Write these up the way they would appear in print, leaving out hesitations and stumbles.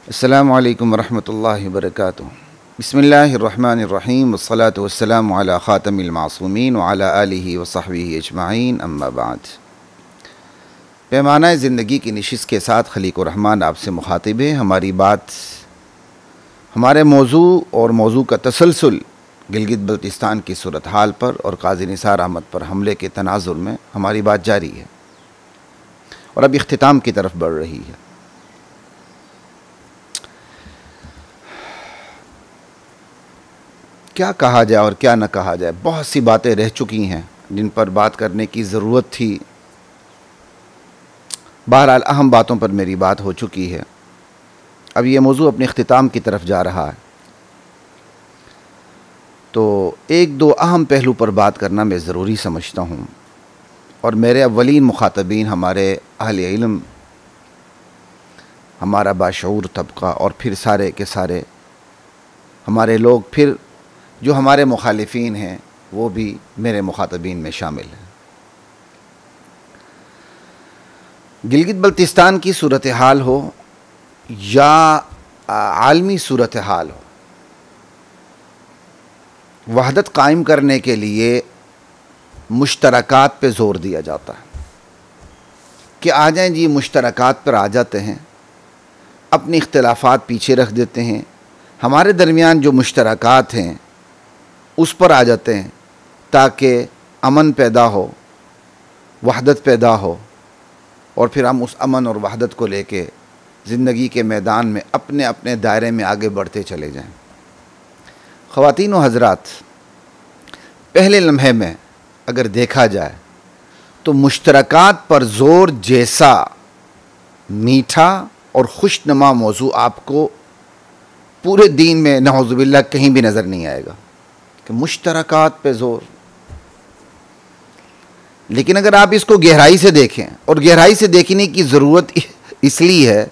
अस्सलामु अलैकुम वरहमतुल्लाहि वबरकातुहू। बिस्मिल्लाहिर्रहमानिर्रहीम वस्सलातु वस्सलामु अला ख़ातमिल मासूमीन व अला आलिहि व सहबिहि अजमाइन अम्मा बाद। पैमाना ज़िंदगी की नशिस्त के साथ खलीक़ुर रहमान आपसे मुखातिब है। हमारी बात हमारे मौजू और मौजू का तसलसल गिलगित बल्तिस्तान की सूरत हाल पर और काज़ी निसार अहमद पर हमले के तनाजुर में हमारी बात जारी है और अब इख्तिताम की तरफ बढ़ रही है। क्या कहा जाए और क्या न कहा जाए, बहुत सी बातें रह चुकी हैं जिन पर बात करने की ज़रूरत थी। बहरहाल अहम बातों पर मेरी बात हो चुकी है। अब ये मौजू अपने इख्तिताम की तरफ जा रहा है, तो एक दो अहम पहलू पर बात करना मैं ज़रूरी समझता हूँ और मेरे अव्वलीन मुखातबीन हमारे अहले इल्म, हमारा बाशऊर तबका और फिर सारे के सारे हमारे लोग, फिर जो हमारे मुखालिफीन हैं वो भी मेरे मुखातबीन में शामिल हैं। गिलगित बल्तिस्तान की सूरत हाल हो या आलमी सूरत हाल हो, वहदत कायम करने के लिए मुश्तरकात पे ज़ोर दिया जाता है कि आ जाएं जी, मुश्तरकात पर आ जाते हैं, अपने इख्तिलाफ़ात पीछे रख देते हैं, हमारे दरमियान जो मुश्तरकात हैं उस पर आ जाते हैं ताकि अमन पैदा हो, वहदत पैदा हो और फिर हम उस अमन और वहदत को लेके ज़िंदगी के मैदान में अपने अपने दायरे में आगे बढ़ते चले जाएं। ख़वातीन व हज़रात, पहले लम्हे में अगर देखा जाए तो मुश्तरकात पर ज़ोर जैसा मीठा और खुशनुमा मौजू आपको पूरे दीन में नऊज़ुबिल्लाह कहीं भी नज़र नहीं आएगा कि मुश्तरकात पे ज़ोर। लेकिन अगर आप इसको गहराई से देखें, और गहराई से देखने की ज़रूरत इसलिए है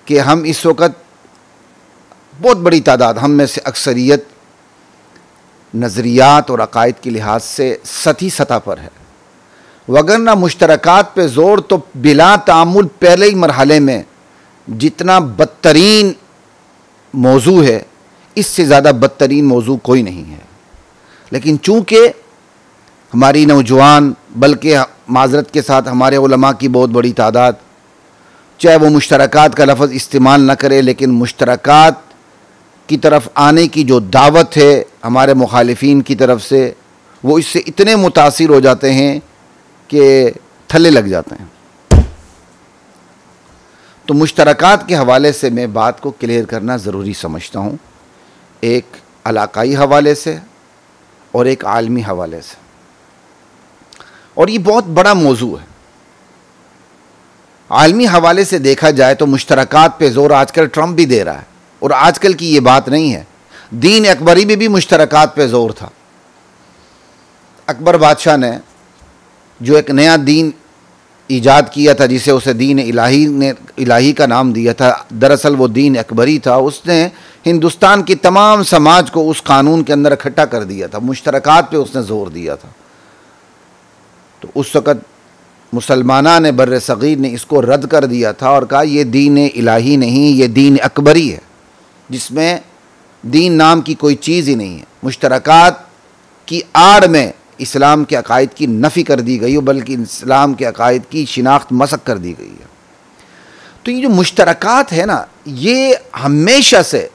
कि हम इस वक्त बहुत बड़ी तादाद, हम में से अक्सरियत नज़रियात और अकायद के लिहाज से सतही सतह पर है, वगरना मुश्तरकात पे ज़ोर तो बिला तामुल पहले ही मरहले में जितना बदतरीन मौजू है, इससे ज़्यादा बदतरीन मौजू कोई नहीं है। लेकिन चूँकि हमारी नौजवान, बल्कि माज़रत के साथ हमारे उलमा की बहुत बड़ी तादाद, चाहे वो मुश्तरकात का लफ्ज़ इस्तेमाल न करे, लेकिन मुश्तरकात की तरफ आने की जो दावत है हमारे मुखालिफीन की तरफ से, वो इससे इतने मुतासिर हो जाते हैं कि थल्ले लग जाते हैं। तो मुश्तरकात के हवाले से मैं बात को क्लियर करना ज़रूरी समझता हूँ, एक इलाकाई हवाले से और एक आलमी हवाले से, और ये बहुत बड़ा मौजू है। आलमी हवाले से देखा जाए तो मुश्तरकात पे ज़ोर आजकल ट्रंप भी दे रहा है, और आजकल की ये बात नहीं है, दीन अकबरी में भी मुश्तरकात पे ज़ोर था। अकबर बादशाह ने जो एक नया दीन ईजाद किया था, जिसे उसे दीन इलाही का नाम दिया था, दरअसल वो दीन अकबरी था। उसने हिंदुस्तान की तमाम समाज को उस कानून के अंदर इकट्ठा कर दिया था, मुश्तरकात पे उसने ज़ोर दिया था। तो उस वक़्त मुसलमाना ने, बर्र सग़ीर ने इसको रद्द कर दिया था और कहा ये दीन इलाही नहीं, ये दीन अकबरी है, जिसमें दीन नाम की कोई चीज़ ही नहीं है। मुश्तरकात की आड़ में इस्लाम के अकायद की नफ़ी कर दी गई, बल्कि इस्लाम के अकायद की शिनाख्त मसक कर दी गई है। तो ये जो मुश्तरकात है ना, ये हमेशा से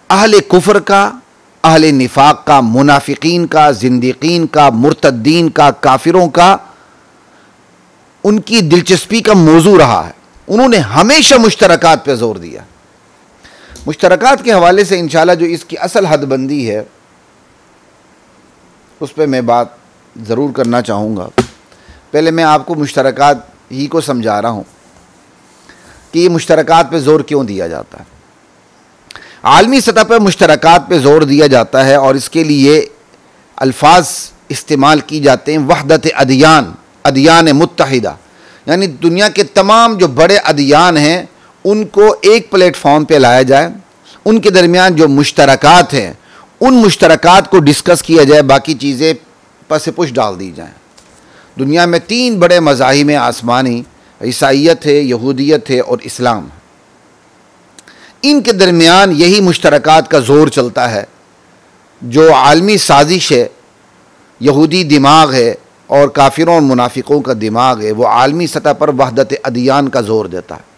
अहले कुफ्र का, अहले निफाक का, मुनाफिकीन का, जिंदीकीन का, मुर्तद्दीन का, काफिरों का, उनकी दिलचस्पी का मौजू रहा है। उन्होंने हमेशा मुश्तरकात पे ज़ोर दिया। मुश्तरकात के हवाले से इंशाअल्लाह जो इसकी असल हदबंदी है उस पर मैं बात ज़रूर करना चाहूँगा। पहले मैं आपको मुश्तरकात ही को समझा रहा हूँ कि ये मुश्तरकात पे ज़ोर क्यों दिया जाता है। आलमी सतह पर मुश्तरकात पे ज़ोर दिया जाता है और इसके लिए अल्फाज इस्तेमाल की जाते हैं, वहदत अदियान, अदियान मुत्तहिदा, यानी दुनिया के तमाम जो बड़े अदियान हैं उनको एक प्लेटफॉर्म पे लाया जाए, उनके दरमियान जो मुश्तरकात हैं उन मुश्तरकात को डिस्कस किया जाए, बाकी चीज़ें पस पुश डाल दी जाएँ। दुनिया में तीन बड़े मज़ाहिब आसमानी, ईसाईयत है, यहूदियत है और इस्लाम। इनके दरमियान यही मुश्तरकात का ज़ोर चलता है। जो आलमी साजिश है, यहूदी दिमाग है और काफिरों और मुनाफिकों का दिमाग है, वो आलमी सतह पर वहदत अदियान का ज़ोर देता है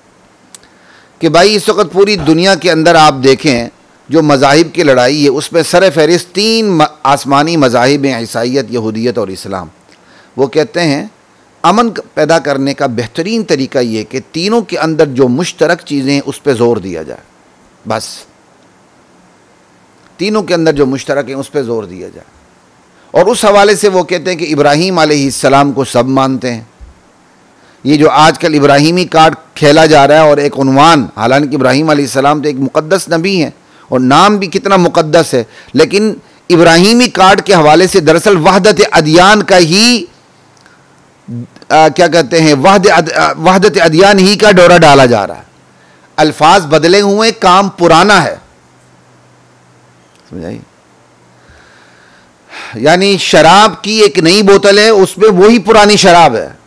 कि भाई इस वक्त पूरी दुनिया के अंदर आप देखें जो मज़ाहिब की लड़ाई है उसमें सर फहरिस्त 3 आसमानी मज़ाहिब हैं, ईसाइयत, यहूदियत और इस्लाम। वो कहते हैं अमन पैदा करने का बेहतरीन तरीका ये कि तीनों के अंदर जो मुश्तरक चीज़ें हैं उस पर ज़ोर दिया जाए। बस तीनों के अंदर जो मुश्तरक हैं उस पर ज़ोर दिया जाए। और उस हवाले से वो कहते हैं कि इब्राहीम अलैहिस्सलाम को सब मानते हैं। ये जो आजकल इब्राहीमी कार्ड खेला जा रहा है और एक उन्वान, हालांकि इब्राहीम अलैहिस्सलाम तो एक मुक़द्दस नबी हैं और नाम भी कितना मुक़द्दस है, लेकिन इब्राहीमी कार्ड के हवाले से दरअसल वहदत अदियान का ही क्या कहते हैं, वहदत अदियान ही का डोरा डाला जा रहा है। अल्फाज बदले हुए, काम पुराना है, समझाइए। यानी शराब की एक नई बोतल है, उसमें वही पुरानी शराब है।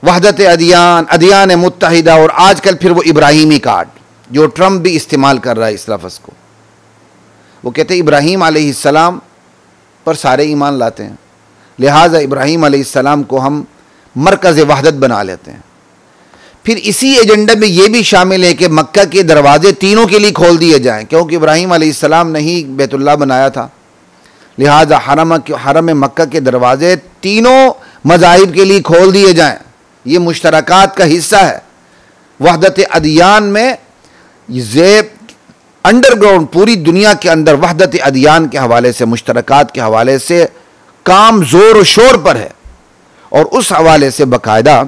वहदत अदियान, अदियान मुत्तहिदा, और आजकल फिर वो इब्राहीमी कार्ड जो ट्रंप भी इस्तेमाल कर रहा है इस लफ्ज़ को। वो कहते हैं इब्राहीम अलैहिस्सलाम पर सारे ईमान लाते हैं, लिहाजा इब्राहीम अलैहिस्सलाम को हम मरकज़ वहदत बना लेते हैं। फिर इसी एजेंडे में ये भी शामिल है कि मक्का के दरवाजे तीनों के लिए खोल दिए जाएं, क्योंकि इब्राहीम अलैहिस्सलाम ने ही बैतुल्लाह बनाया था, लिहाजा हरम मक्का के दरवाजे तीनों मज़ाहिब के लिए खोल दिए जाएं। ये मुश्तरकात का हिस्सा है। वहदत अदियान में ये अंडरग्राउंड पूरी दुनिया के अंदर वहदत अदियान के हवाले से, मुश्तरकात के हवाले से काम जोर और शोर पर है। और उस हवाले से बाकायदा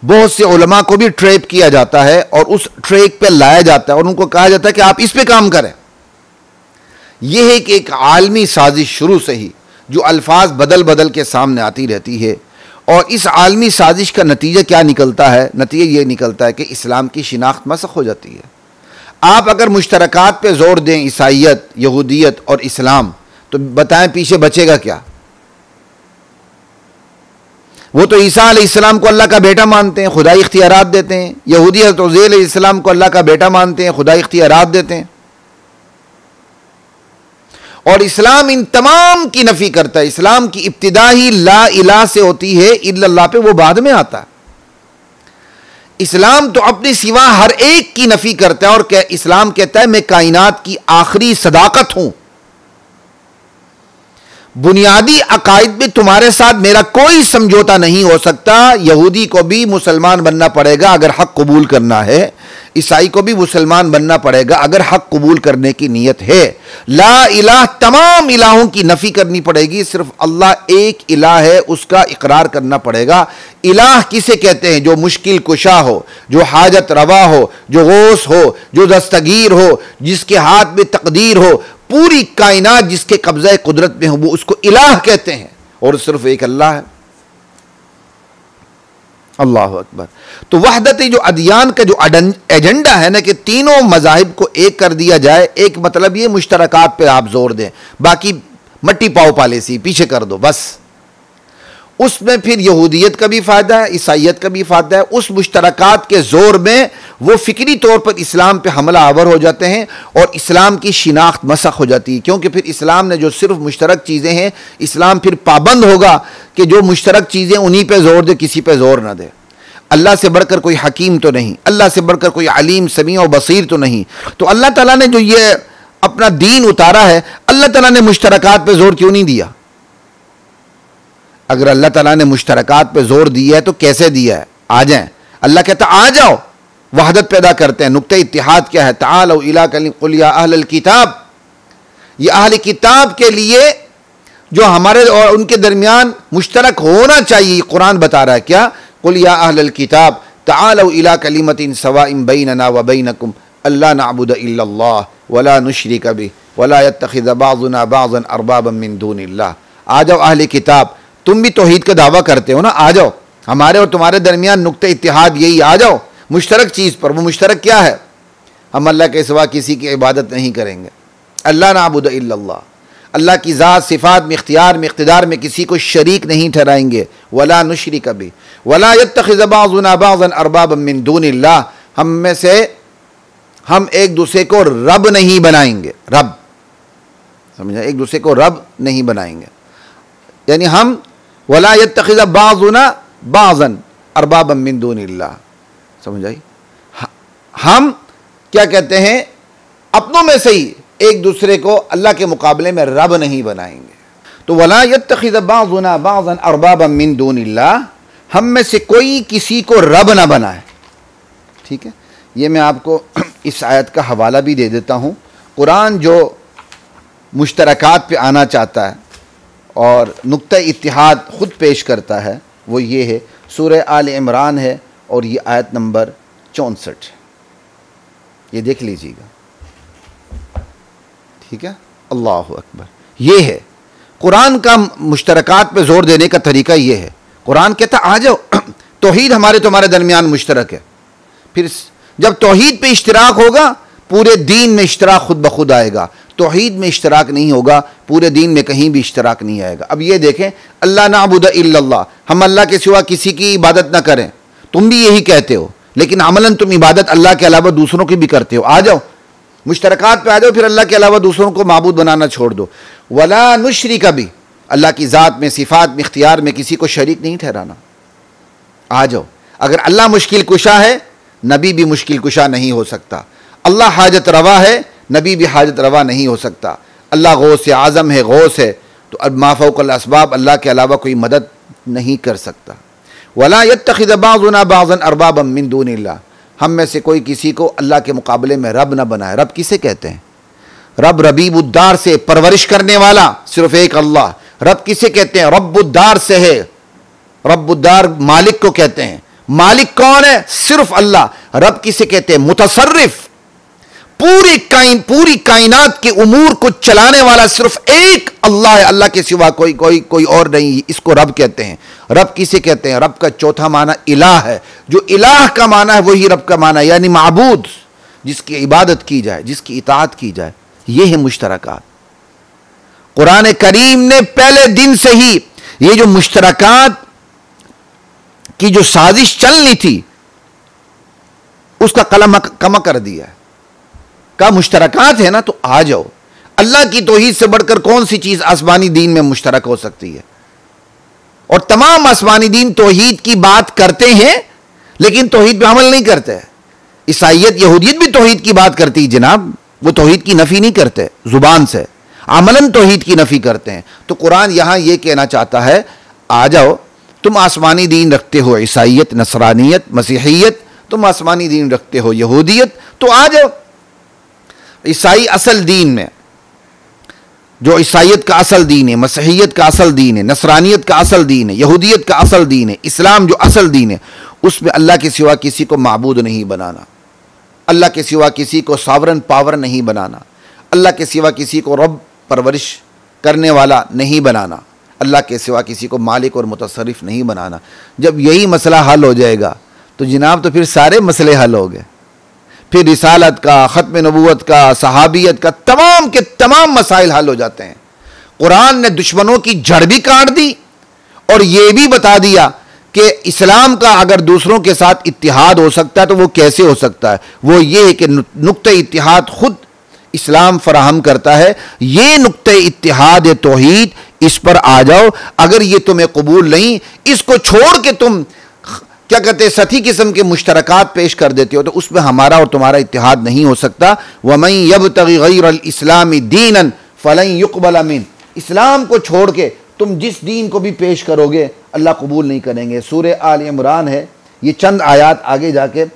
बहुत से उलमा को भी ट्रैप किया जाता है और उस ट्रैक पे लाया जाता है और उनको कहा जाता है कि आप इस पे काम करें। यह है कि एक आलमी साजिश शुरू से ही जो अल्फाज बदल बदल के सामने आती रहती है, और इस आलमी साजिश का नतीजा क्या निकलता है? नतीजा ये निकलता है कि इस्लाम की शिनाख्त मसख हो जाती है। आप अगर मुश्तरकात पे जोर दें, ईसाइयत, यहूदियत और इस्लाम, तो बताएं पीछे बचेगा क्या? वो तो ईसा अलैहिस्सलाम को अल्लाह का बेटा मानते हैं, खुदाई इख्तियारात देते हैं। यहूदियत उज़ैर अलैहिस्सलाम को अल्लाह का बेटा मानते हैं, खुदाई इख्तियारात देते हैं। और इस्लाम इन तमाम की नफी करता है। इस्लाम की इब्तिदा ही ला इलाह से होती है, इल्लल्लाह पे वो बाद में आता है। इस्लाम तो अपने सिवा हर एक की नफी करता है और इस्लाम कहता है मैं कायनात की आखिरी सदाकत हूं। बुनियादी अकायद में तुम्हारे साथ मेरा कोई समझौता नहीं हो सकता। यहूदी को भी मुसलमान बनना पड़ेगा अगर हक कबूल करना है, ईसाई को भी मुसलमान बनना पड़ेगा अगर हक कबूल करने की नीयत है। ला इलाह, तमाम इलाहों की नफी करनी पड़ेगी, सिर्फ अल्लाह एक इलाह है उसका इकरार करना पड़ेगा। इलाह किसे कहते हैं? जो मुश्किल कुशा हो, जो हाजत रवा हो, जो गौस हो, जो दस्तगीर हो, जिसके हाथ में तकदीर हो, पूरी कायनात जिसके कब्ज़े कुदरत में हो, वो उसको इलाह कहते हैं। और सिर्फ एक अल्लाह है। अल्लाह अकबर। तो वहदत जो अदियान का जो एजेंडा है ना कि तीनों मज़ाहिब को एक कर दिया जाए, एक मतलब ये मुश्तरकात पे आप जोर दें, बाकी मट्टी पाव पॉलिसी पीछे कर दो बस। उसमें फिर यहूदियत का भी फ़ायदा है, ईसाइयत का भी फ़ायदा है। उस मुश्तरकात के ज़ोर में वो फ़िक्री तौर पर इस्लाम पे हमला आवर हो जाते हैं और इस्लाम की शिनाख्त मसख हो जाती है, क्योंकि फिर इस्लाम ने जो सिर्फ मुश्तरक चीज़ें हैं, इस्लाम फिर पाबंद होगा कि जो मुश्तरक चीज़ें उन्हीं पर जोर दे, किसी पर जोर न दे। अल्लाह से बढ़कर कोई हकीम तो नहीं, अल्लाह से बढ़कर कोई अलीम समी और बसीर तो नहीं। तो अल्लाह ताला ने जो ये अपना दीन उतारा है, अल्लाह ताला ने मुश्तरकात पे जोर क्यों नहीं दिया? अगर अल्लाह ताला ने मुश्तरकात पे जोर दिया है तो कैसे दिया है? आ जाएं। अल्लाह कहता आ जाओ, वहदत पैदा करते हैं। नुक्ते इत्तिहाद क्या है? तालौ इला कुल या अहलल किताब, ये अहल किताब के लिए जो हमारे और उनके दरमियान मुश्तरक होना चाहिए, कुरान बता रहा है क्या? कुल या अहलल किताब तालौ इला कलिमतिन सवाइन बैनना व बैनकुम अल्ला नअबुद इल्लल्लाह वला नुशरिक बिही वला यत्तखिज़ बाज़ुना बाज़न अरबाबन मिन दूनिल्लाह। आ जाओ अहले किताब, तुम भी तौहीद का दावा करते हो ना, आ जाओ। हमारे और तुम्हारे दरमियान नुक्ते इत्तिहाद यही, आ जाओ मुश्तरक चीज़ पर। वो मुश्तरक क्या है? हम अल्लाह के सिवा किसी की इबादत नहीं करेंगे। अल्लाह नअबुद इल्लल्लाह, अल्लाह की ज़ात सिफ़ात में, इख्तियार में, इक़्तिदार में किसी को शरीक नहीं ठहराएंगे। वला नुशरिक बिही वला यत्तखिज़ बाज़ुना बाज़न अरबाबन मिन दूनिल्लाह, हम में से हम एक दूसरे को रब नहीं बनाएंगे, रब, समझा, एक दूसरे को रब नहीं बनाएंगे। यानी हम वला यत्तखिज़ बाज़ुना बाज़न अरबाबम मिन दूनिल्लाह, समझ आई। हम क्या कहते हैं, अपनों में से ही एक दूसरे को अल्लाह के मुकाबले में रब नहीं बनाएंगे। तो वला यत्तखिज़ बाज़ुना बाज़न अरबाबम मिन दूनिल्लाह, हम में से कोई किसी को रब ना बनाए। ठीक है, ये मैं आपको इस आयत का हवाला भी दे देता हूँ। कुरान जो मुश्तरकात पे आना चाहता है और नुक्ता इत्तिहाद ख़ुद पेश करता है, वो ये है, सूरह आल इमरान है और ये आयत नंबर 64 है। ये देख लीजिएगा, ठीक है। अल्लाहु अकबर। ये है कुरान का मुश्तरकात पे ज़ोर देने का तरीका। ये है, कुरान कहता आ जाओ, तौहीद हमारे तुम्हारे दरमियान मुश्तरक है। फिर जब तौहीद पे इश्तराक होगा, पूरे दीन में इश्तराक खुद ब खुद आएगा। तौहीद में इश्तराक नहीं होगा, पूरे दीन में कहीं भी इश्तराक नहीं आएगा। अब ये देखें, अल्लाह नाबुद इल्लल्लाह, हम अल्लाह के सिवा किसी की इबादत ना करें। तुम भी यही कहते हो, लेकिन अमलन तुम इबादत अल्लाह के अलावा दूसरों की भी करते हो। आ जाओ, मुश्तरकात पे आ जाओ, फिर अल्लाह के अलावा दूसरों को माबूद बनाना छोड़ दो। वला नुशरिक भी, अल्लाह की ज़ात में, सिफ़ात में, इख्तियार में किसी को शरीक नहीं ठहराना। आ जाओ, अगर अल्लाह मुश्किल कुशा है, नबी भी मुश्किल कुशा नहीं हो सकता। अल्लाह हाजत रवा है, नबी भी हाजत रवा नहीं हो सकता। अल्लाह गौस आज़म है, गौस है, तो अब माफ़ौक़ल असबाब, अल्लाह के अलावा कोई मदद नहीं कर सकता। वला यत्तखिज़ बाज़ुना बाज़न अरबाबम मिन दूनिल्लाह, हम में से कोई किसी को अल्लाह के मुकाबले में रब न बनाए। रब किसे कहते हैं? रब रबीबुद्दार से, परवरिश करने वाला सिर्फ एक अल्लाह। रब किसे कहते हैं? रब्बुद्दार से है। रब्बुद्दार मालिक को कहते हैं। मालिक कौन है? सिर्फ अल्लाह। रब किसे कहते हैं? मुतसर्रिफ, पूरी कायनात के उमूर को चलाने वाला सिर्फ एक अल्लाह है, अल्लाह के सिवा कोई और नहीं। इसको रब कहते हैं। रब किसे कहते हैं? रब का चौथा माना इलाह है। जो इलाह का माना है वही रब का माना है, यानी माबूद, जिसकी इबादत की जाए, जिसकी इताअत की जाए। ये है मुश्तरकात। कुरान करीम ने पहले दिन से ही ये जो मुश्तरकात की जो साजिश चलनी थी, उसका कलम कमा कर दिया है। का मुश्तरकात है ना, तो आ जाओ। अल्लाह की तौहीद से बढ़कर कौन सी चीज आसमानी दीन में मुश्तरक हो सकती है? और तमाम आसमानी दीन तौहीद की बात करते हैं, लेकिन तौहीद पे अमल नहीं करते। ईसाइयत, यहूदियत भी तौहीद की बात करती है जनाब, वो तौहीद की नफी नहीं करते जुबान से, अमलन तौहीद की नफी करते हैं। तो कुरान यहां यह कहना चाहता है, आ जाओ, तुम आसमानी दीन रखते हो, ईसाइयत, नसरानियत, मसीहियत, तुम आसमानी दीन रखते हो, यहूदियत, तो आ जाओ। ईसाई असल दीन में, जो ईसाइयत का असल दीन है, मसीहियत का असल दीन है, नसरानियत का असल दीन है, यहूदियत का असल दीन है, इस्लाम जो असल दीन है, उसमें अल्लाह के सिवा किसी को माबूद नहीं बनाना, अल्लाह के सिवा किसी को सॉवरन पावर नहीं बनाना, अल्लाह के सिवा किसी को रब, परवरिश करने वाला नहीं बनाना, अल्लाह के सिवा किसी को मालिक और मुतसर्रिफ नहीं बनाना। जब यही मसला हल हो जाएगा तो जनाब, तो फिर सारे मसले हल हो गए। फिर रिसालत का, ख़त्म नबूवत का, सहाबियत का, तमाम के तमाम मसाइल हल हो जाते हैं। कुरान ने दुश्मनों की जड़ भी काट दी और यह भी बता दिया कि इस्लाम का अगर दूसरों के साथ इत्तिहाद हो सकता है तो वो कैसे हो सकता है। वो ये है कि नुक्ते इत्तिहाद खुद इस्लाम फराहम करता है। ये नुक्ते इत्तिहाद तौहीद, इस पर आ जाओ। अगर ये तुम्हें कबूल नहीं, इसको छोड़ के तुम क्या कहते हैं, सती किस्म के मुश्तरकात पेश कर देते हो, तो उसमें हमारा और तुम्हारा इत्तिहाद नहीं हो सकता। वमन यब्तगी गैरल इस्लामी दीनन फलन युक़बल मिन, इस्लाम को छोड़ के तुम जिस दीन को भी पेश करोगे अल्लाह कबूल नहीं करेंगे। सूरह आल इमरान है, ये चंद आयत आगे जाके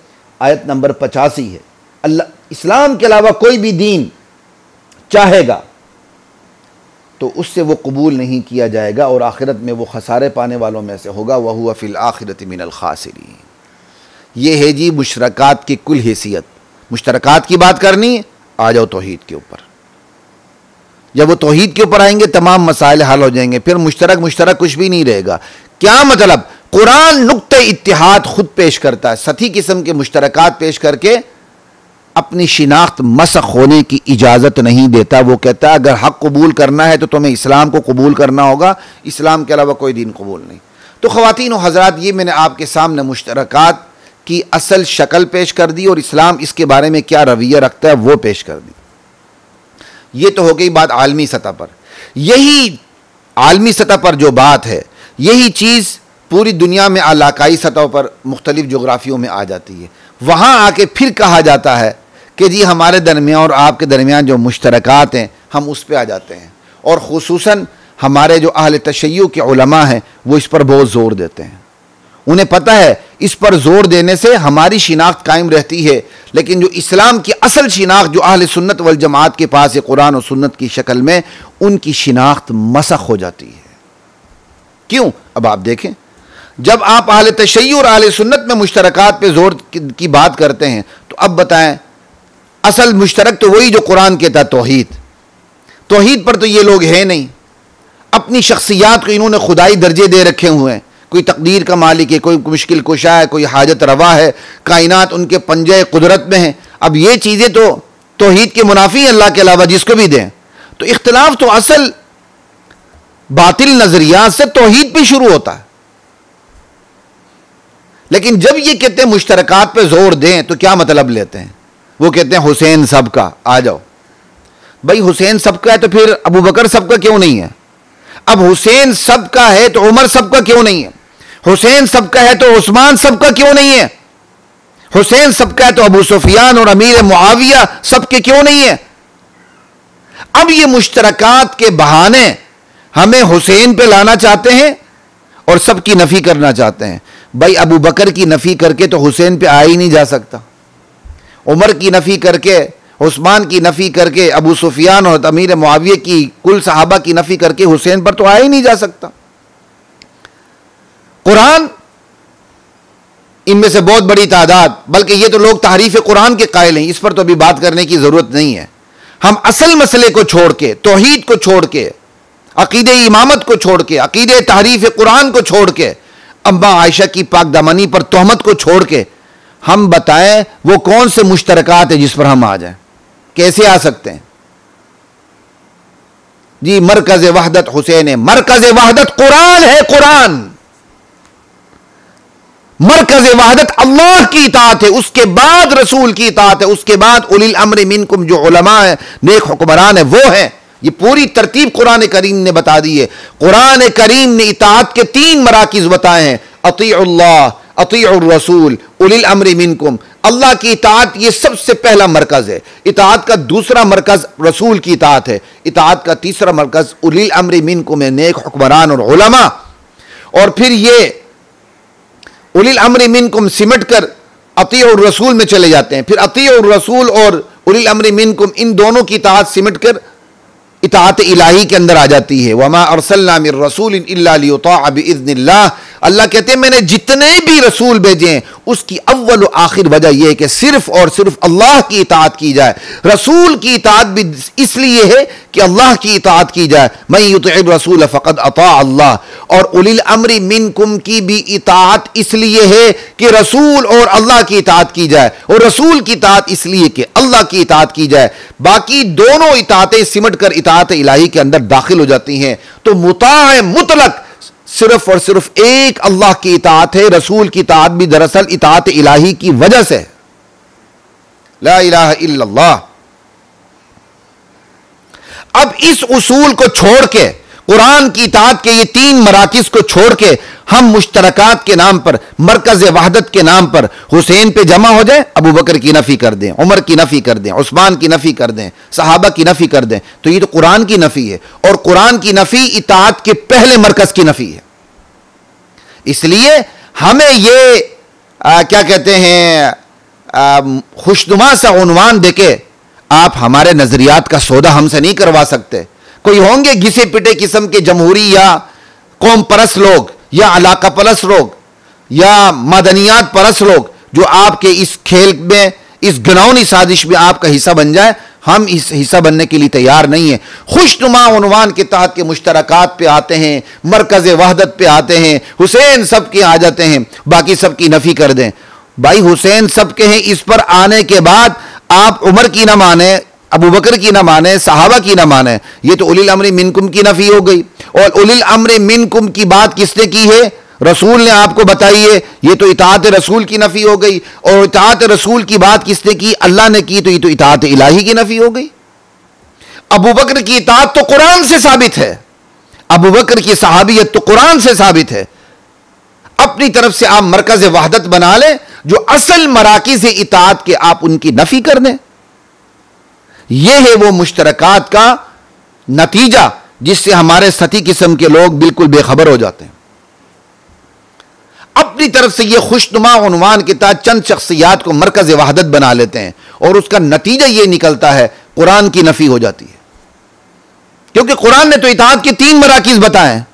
आयत नंबर 85 है। अल्लाह इस्लाम के अलावा कोई भी दीन चाहेगा तो उससे वो कबूल नहीं किया जाएगा और आखिरत में वो खसारे पाने वालों में से होगा। वह हुआ फिल आखिरत मिनल खासिरीन। ये है जी मुश्तरकात की कुल हैसियत। मुश्तरकात की बात करनी, आ जाओ तौहीद के ऊपर। जब वो तौहीद के ऊपर आएंगे तमाम मसाइल हल हो जाएंगे, फिर मुश्तरक कुछ भी नहीं रहेगा। क्या मतलब? कुरान नुक्ते इत्तिहाद खुद पेश करता है, सती किस्म के मुश्तरकात पेश करके अपनी शिनाख्त मसख होने की इजाज़त नहीं देता। वो कहता है अगर हक़ कबूल करना है तो तुम्हें इस्लाम को कबूल करना होगा, इस्लाम के अलावा कोई दीन कबूल नहीं। तो ख़वातीन और हज़रात, ये मैंने आपके सामने मुश्तरकात की असल शक्ल पेश कर दी और इस्लाम इसके बारे में क्या रवैया रखता है वो पेश कर दी। ये तो हो गई बात आलमी सतह पर। यही आलमी सतह पर जो बात है, यही चीज़ पूरी दुनिया में इलाकाई सतहों पर मुख्तलिफ जोग्राफियों में आ जाती है। वहाँ आके फिर कहा जाता है कि जी हमारे दरमियान और आपके दरमियान जो मुश्तरकात हैं हम उस पर आ जाते हैं, और ख़ुसूसन हमारे जो अहले तशय्युअ के उलमा हैं वो इस पर बहुत ज़ोर देते हैं। उन्हें पता है इस पर ज़ोर देने से हमारी शिनाख्त कायम रहती है, लेकिन जो इस्लाम की असल शिनाख्त जो अहले सुन्नत वल जमात के पास है कुरान और सुन्नत की शक्ल में, उनकी शिनाख्त मसख हो जाती है। क्यों? अब आप देखें, जब आप अहले तशय्युअ और अहले सुन्नत में मुश्तरकात पे ज़ोर की बात करते हैं, तो अब बताएं असल मुश्तरक तो वही जो कुरान कहता है, तौहीद। तौहीद पर तो ये लोग हैं नहीं। अपनी शख्सियात को इन्होंने खुदाई दर्जे दे रखे हुए हैं। कोई तकदीर का मालिक है, कोई मुश्किल कुशा है, कोई हाजत रवा है, कायनात उनके पंजे कुदरत में है। अब ये चीज़ें तो तौहीद के मुनाफी हैं अल्लाह के अलावा जिसको भी दें। तो इख्तिलाफ तो असल बातिल नजरियात से तौहीद पे शुरू होता है। लेकिन जब ये कहते हैं मुश्तरकात पे जोर दें तो क्या मतलब लेते हैं? वो कहते हैं हुसैन सबका, आ जाओ भाई। हुसैन सबका है तो फिर अबू बकर सबका क्यों नहीं है? अब हुसैन सबका है तो उमर सबका क्यों नहीं है? हुसैन सबका है तो उस्मान सबका क्यों नहीं है? हुसैन सबका है तो अबू सुफियान और अमीर मुआविया सबके क्यों नहीं है? अब ये मुश्तरकात के बहाने हमें हुसैन पे लाना चाहते हैं और सबकी नफी करना चाहते हैं। भाई अबू बकर की नफी करके तो हुसैन पे आ ही नहीं जा सकता। उमर की नफी करके, उस्मान की नफी करके, अबू सुफियान और अमीर मुआविया की, कुल सहाबा की नफी करके हुसैन पर तो आ ही नहीं जा सकता। कुरान इनमें से बहुत बड़ी तादाद, बल्कि ये तो लोग तहरीफ कुरान के कायल हैं, इस पर तो अभी बात करने की जरूरत नहीं है। हम असल मसले को छोड़ के, तौहीद को छोड़ के, अकीदे इमामत को छोड़ के, अकीदे तहरीफ कुरान को छोड़ के, अम्मा आयशा की पाक दामनी पर तोहमत को छोड़ के हम बताएं वो कौन से मुश्तरकात है जिस पर हम आ जाएं? कैसे आ सकते हैं जी? मरकज वहदत हुसैन है। मरकज वहदत कुरान है। कुरान मरकज वहदत अल्लाह की इताअत है, उसके बाद रसूल की इताअत है, उसके बाद उलिल अम्र मिनकुम जो उलमा है, नेक हुक्मरान है, वो है। ये पूरी तरतीब कुरान करीम ने बता दी है। कुरान करीम ने इताअत के 3 मराकिज बताए हैं, अतीउल्लाह, अतीउर रसूल, उलिल अम्र मिनकुम। अल्लाह की इताअत ये सबसे पहला मरकज है। इताअत का दूसरा मरकज रसूल की इताअत है। इताअत का तीसरा मरकज उलिल अम्र मिनकुम है, नेक हुक्मरान और उलमा। और फिर ये उलिल अम्र मिनकुम सिमट कर अतीउर रसूल में चले जाते हैं। फिर अतीउर रसूल और उलिल अम्र मिनकुम इन दोनों की इताअत सिमट कर इताअत इलाही के अंदर आ जाती है। वमा अरसलना मिर रसूलिन इल्ला लियुताअ बिइज़्निल्लाह। अल्लाह कहते हैं मैंने जितने भी रसूल भेजे हैं उसकी अव्वल व आखिर वजह यह है कि सिर्फ और सिर्फ अल्लाह की इताअत की जाए। रसूल की इताअत भी इसलिए है कि अल्लाह की इताअत की जाए। मैं युतिअर रसूल फ़क़द अता अल्लाह। और उलिल अम्रि मिनकुम की भी इताअत इसलिए है कि रसूल और अल्लाह की इताअत की जाए, और रसूल की इताअत इसलिए कि अल्लाह की इताअत की जाए। बाकी दोनों इताअतें सिमट कर इताअत इलाही के अंदर दाखिल हो जाती हैं। तो मुताअ मुतलक सिर्फ और सिर्फ एक अल्लाह की इताअत है। रसूल की इताअत भी दरअसल इताअत इलाही की वजह से। ला इलाहा इल्लल्लाह। अब इस उसूल को छोड़ के, कुरान की इताअत के ये 3 मराकिज को छोड़ के हम मुश्तरकात के नाम पर, मरकज वहदत के नाम पर हुसैन पे जमा हो जाए, अबू बकर की नफी कर दें, उमर की नफी कर दें, उस्मान की नफी कर दें, सहाबा की नफी कर दें, तो ये तो कुरान की नफी है। और कुरान की नफी इताअत के पहले मरकज की नफी है। इसलिए हमें ये क्या कहते हैं, खुशनुमा सा उन्वान देके आप हमारे नजरियात का सौदा हमसे नहीं करवा सकते। कोई होंगे घिसे पिटे किस्म के जमहूरी या कौम परस लोग या इलाका परस लोग या मदनियात परस लोग जो आपके इस खेल में, इस घिनौनी साजिश में आपका हिस्सा बन जाए। हम इस हिस्सा बनने के लिए तैयार नहीं है। खुशनुमा उन्वान के तहत के मुश्तरकात पे आते हैं, मरकज वहदत पे आते हैं, हुसैन सबके आ जाते हैं, बाकी सबकी नफी कर दें। भाई हुसैन सबके हैं, इस पर आने के बाद आप उमर की ना माने, अबू बकर की ना माने, सहाबा की ना माने, ये तो उलिल अम्र मिनकुम की नफी हो गई। और उलिल अम्र मिनकुम की बात किसने की है? रसूल ने आपको बताई है, ये तो इताअत रसूल की नफी हो गई। और इताअत रसूल की बात किसने की? अल्लाह ने की, तो ये तो इताअत इलाही की नफी हो गई। अबू बकर की इताअत तो कुरान से साबित है, अबू बकर की सहाबियत तो कुरान से साबित है। अपनी तरफ से आप मरकज वहदत बना लें, जो असल मराकिज इताअत के आप उनकी नफी कर दें। यह है वो मुश्तरकात का नतीजा जिससे हमारे सती किस्म के लोग बिल्कुल बेखबर हो जाते हैं। अपनी तरफ से यह खुशनुमा उन्वान के तहत चंद शख्सियात को मरकज वहदत बना लेते हैं और उसका नतीजा यह निकलता है कुरान की नफी हो जाती है। क्योंकि कुरान ने तो इताअत के 3 मराकिज बताए हैं।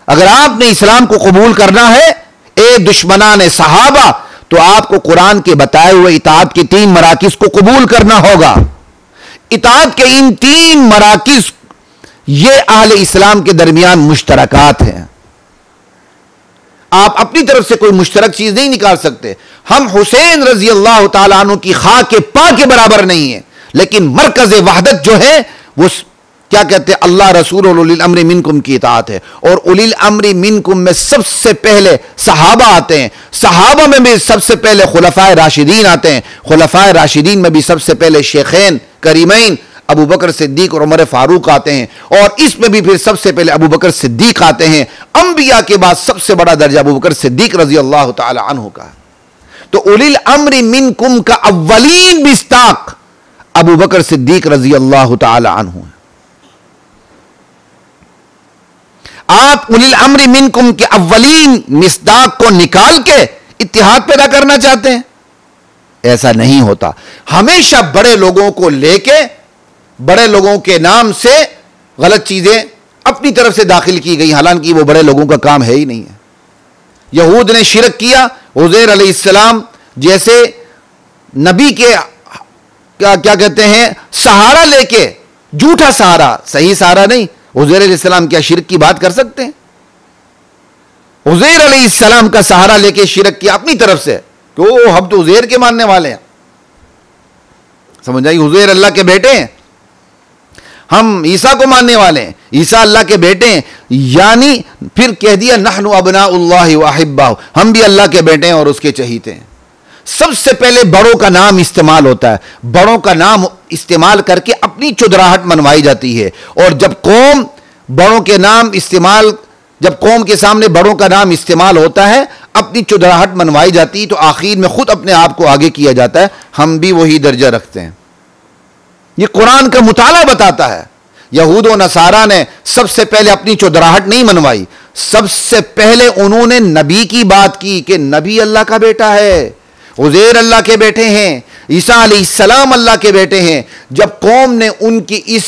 अगर आपने इस्लाम को कबूल करना है ए दुश्मनान सहाबा, तो आपको कुरान के बताए हुए इताअत के 3 मराकिज को कबूल करना होगा। इताअत के इन 3 मराकिज ये अहले इस्लाम के दरमियान मुश्तरकात हैं। आप अपनी तरफ से कोई मुश्तरक चीज नहीं निकाल सकते। हम हुसैन रजी अल्लाह तआला अन्हु की खा के पा के बराबर नहीं है, लेकिन मरकज वहदत जो है वो क्या कहते हैं? अल्लाह रसूल और उलिल अम्री मिनकुम की इताअत है। और उलिल अम्री मिनकुम में सबसे पहले सहाबा आते हैं, सहाबा में भी सबसे पहले खुलफाए राशिदीन आते हैं, खुलफाए राशिदीन में भी सबसे पहले शेखैन करीमैन अबू बकर सिद्दीक और उमर फारूक आते हैं, और इसमें भी फिर सबसे पहले अबू बकर सिद्दीक आते हैं। अंबिया के बाद सबसे बड़ा दर्जा अबू बकर सिद्दीक रजी अल्लाह तआला अन्हु का है। तो उलिल अम्री मिनकुम का अव्वलीन मिस्ताक अबू बकर सिद्दीक रजी अल्लाह तआला अन्हु है। आप उलिल अम्री मिनकुम के अव्वलीन मिस्दाक को निकाल के इत्तिहाद पैदा करना चाहते हैं? ऐसा नहीं होता। हमेशा बड़े लोगों को लेके, बड़े लोगों के नाम से गलत चीजें अपनी तरफ से दाखिल की गई, हालांकि वो बड़े लोगों का काम है ही नहीं है। यहूद ने शिरक किया, उज़ैर अलैहिस्सलाम जैसे नबी के क्या कहते हैं सहारा लेके, झूठा सहारा, सही सहारा नहीं। उज़ैर अलैहिस्सलाम क्या शिरक की बात कर सकते हैं? उज़ैर अलैहिस्सलाम का सहारा लेके शिरक किया अपनी तरफ से, तो हम तो उज़ैर के मानने वाले हैं। समझ आई? उज़ैर अल्लाह के बेटे हैं, हम ईसा को मानने वाले हैं, ईसा अल्लाह के बेटे हैं। यानी फिर कह दिया नहनु अबनाउल्लाहि व अहिब्बाहु, हम भी अल्लाह के बेटे हैं और उसके चहीते हैं। सबसे पहले बड़ों का नाम इस्तेमाल होता है, बड़ों का नाम इस्तेमाल करके अपनी चुदराहट मनवाई जाती है। और जब कौम बड़ों के नाम इस्तेमाल, जब कौम के सामने बड़ों का नाम इस्तेमाल होता है, अपनी चुदराहट मनवाई जाती है, तो आखिर में खुद अपने आप को आगे किया जाता है, हम भी वही दर्जा रखते हैं। यह कुरान का मुताला बताता है। यहूद और नसारा ने सबसे पहले अपनी चुदराहट नहीं मनवाई, सबसे पहले उन्होंने नबी की बात की कि नबी अल्लाह का बेटा है, उज़ैर अल्लाह के बेटे हैं, ईसा अलैहिस्सलाम अल्लाह के बेटे हैं। जब कौम ने उनकी इस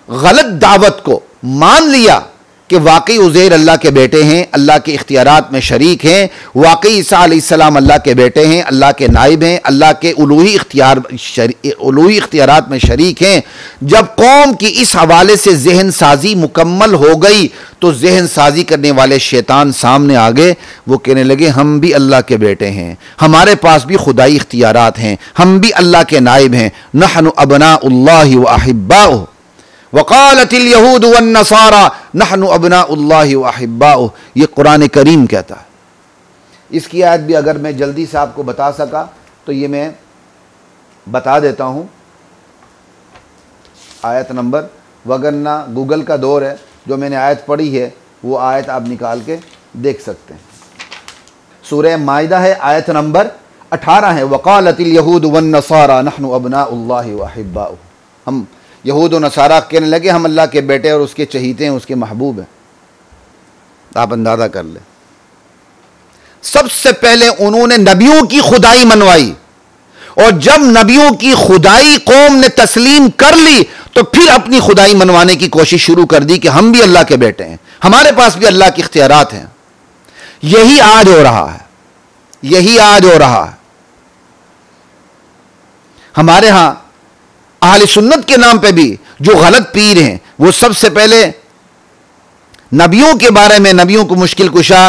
गलत दावत को मान लिया कि वाकई उज़ैर अल्लाह के बेटे हैं, अल्लाह के इख्तियारात में शरीक हैं, वाकई ईसा अलैहिस्सलाम अल्लाह के बेटे हैं, अल्लाह के नाइब हैं, अल्लाह के उलूही इख्तियारात में शरीक हैं, जब कौम की इस हवाले से जहन साजी मुकम्मल हो गई, तो जहन साजी करने वाले शैतान सामने आ गए। वो कहने लगे हम भी अल्लाह के बेटे हैं, हमारे पास भी खुदाई इख्तियारात हैं, हम भी अल्लाह के नाइब हैं। नहनु अबनाउल्लाहि व अहिब्बाहु वक़ालतिल यहूद वन्नसारा नहनु अबनाउल्लाहि व अहिब्बाहु। ये कुरान करीम कहता है। इसकी आयत भी अगर मैं जल्दी से आपको बता सका तो ये मैं बता देता हूँ। आयत नंबर, वगरना गूगल का दौर है, जो मैंने आयत पढ़ी है वो आयत आप निकाल के देख सकते हैं। सूरह माइदा है, आयत नंबर 18 है। वक़ालतिल यहूद वन्नसारा नहनु अबनाउल्लाहि व अहिब्बाहु। हम यहूद और नसारा कहने लगे हम अल्लाह के बेटे और उसके चहीते हैं, उसके महबूब हैं। आप अंदाजा कर ले, सबसे पहले उन्होंने नबियों की खुदाई मनवाई, और जब नबियों की खुदाई कौम ने तस्लीम कर ली, तो फिर अपनी खुदाई मनवाने की कोशिश शुरू कर दी कि हम भी अल्लाह के बेटे हैं, हमारे पास भी अल्लाह के इख्तियारात हैं। यही आज हो रहा है, यही आज हो रहा है। हमारे यहां अहले सुन्नत के नाम पे भी जो गलत पीर हैं, वो सबसे पहले नबियों के बारे में, नबियों को मुश्किल कुशा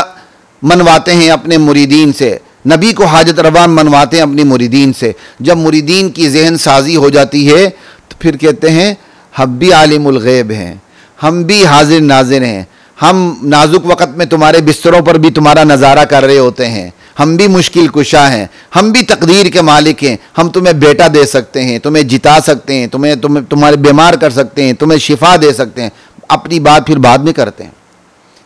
मनवाते हैं अपने मुरीदीन से, नबी को हाजत रवा मनवाते हैं अपनी मुरीदीन से। जब मुरीदीन की जहन साजी हो जाती है तो फिर कहते हैं हम भी आलिमुल गैब हैं, हम भी हाजिर नाजिर हैं, हम नाजुक वक़्त में तुम्हारे बिस्तरों पर भी तुम्हारा नज़ारा कर रहे होते हैं, हम भी मुश्किल कुशा हैं, हम भी तकदीर के मालिक हैं, हम तुम्हें बेटा दे सकते हैं, तुम्हें जिता सकते हैं, तुम्हारे बीमार कर सकते हैं, तुम्हें शिफा दे सकते हैं। अपनी बात फिर बाद में करते हैं,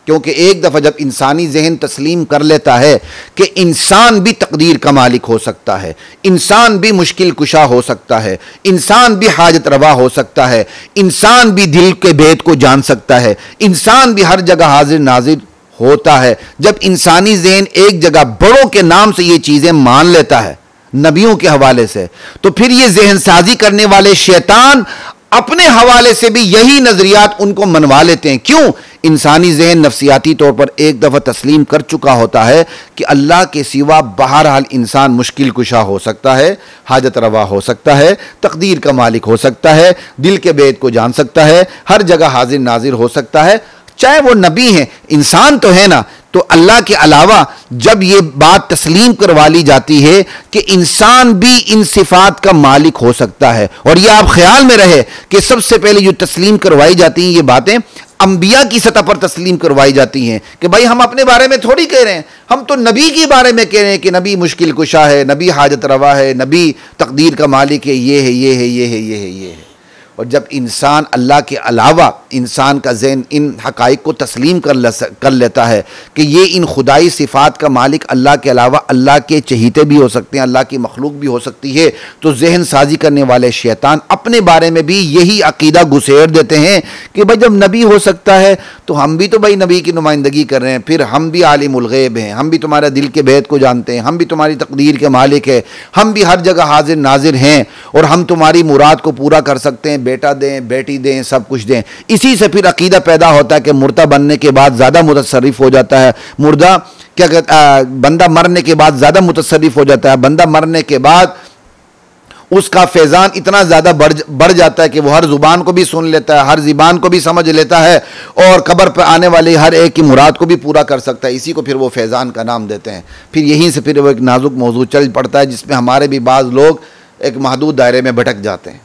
क्योंकि एक दफ़ा जब इंसानी जहन तस्लीम कर लेता है कि इंसान भी तकदीर का मालिक हो सकता है, इंसान भी मुश्किल कुशा हो सकता है, इंसान भी हाजत रवा हो सकता है, इंसान भी दिल के भेद को जान सकता है, इंसान भी हर जगह हाजिर नाजिर होता है, जब इंसानी जहन एक जगह बड़ों के नाम से ये चीज़ें मान लेता है नबियों के हवाले से, तो फिर ये जहन साजी करने वाले शैतान अपने हवाले से भी यही नजरियात उनको मनवा लेते हैं। क्यों? इंसानी जहन नफ्सियाती तौर पर एक दफ़ा तस्लीम कर चुका होता है कि अल्लाह के सिवा बहरहाल इंसान मुश्किल कुशा हो सकता है, हाजत रवा हो सकता है, तकदीर का मालिक हो सकता है, दिल के भेद को जान सकता है, हर जगह हाजिर नाजिर हो सकता है, चाहे वो नबी हैं, इंसान तो है ना। तो अल्लाह के अलावा जब ये बात तस्लीम करवा ली जाती है कि इंसान भी इन सिफात का मालिक हो सकता है, और ये आप ख्याल में रहे कि सबसे पहले जो तस्लीम करवाई जाती हैं ये बातें अंबिया की सतह पर तस्लीम करवाई जाती हैं कि भाई हम अपने बारे में थोड़ी कह रहे हैं, हम तो नबी के बारे में कह रहे हैं कि नबी मुश्किल कुशा है, नबी हाजत रवा है, नबी तकदीर का मालिक है, ये है, ये है, ये है, ये है, ये है। और जब इंसान अल्लाह के अलावा इंसान का ज़हन इन हक़ाइक़ को तस्लीम कर लेता है कि ये इन खुदाई सिफ़ात का मालिक अल्लाह के अलावा अल्लाह के चहीते भी हो सकते हैं, अल्लाह की मखलूक भी हो सकती है, तो जहन साजी करने वाले शैतान अपने बारे में भी यही अक़ीदा घुसेड़ देते हैं कि भाई जब नबी हो सकता है तो हम भी तो भाई नबी की नुमाइंदगी कर रहे हैं, फिर हम भी आलिमुल गैब हैं, हम भी तुम्हारे दिल के भेद को जानते हैं, हम भी तुम्हारी तकदीर के मालिक हैं, हम भी हर जगह हाजिर नाजिर हैं, और हम तुम्हारी मुराद को पूरा कर सकते हैं, बेटा दें, बेटी दें, सब कुछ दें। इसी से फिर अकीदा पैदा होता है कि मुर्दा बनने के बाद ज़्यादा मुतसर्रिफ हो जाता है, मुर्दा क्या कहता, बंदा मरने के बाद ज़्यादा मुतसर्रिफ हो जाता है, बंदा मरने के बाद उसका फैज़ान इतना ज़्यादा बढ़ जाता है कि वो हर ज़ुबान को भी सुन लेता है, हर ज़बान को भी समझ लेता है, और कब्र पर आने वाले हर एक की मुराद को भी पूरा कर सकता है। इसी को फिर वो फैज़ान का नाम देते हैं। फिर यहीं से फिर वो एक नाजुक मौजू चल पड़ता है जिसमें हमारे भी बाज़ लोग एक महदूद दायरे में भटक जाते हैं।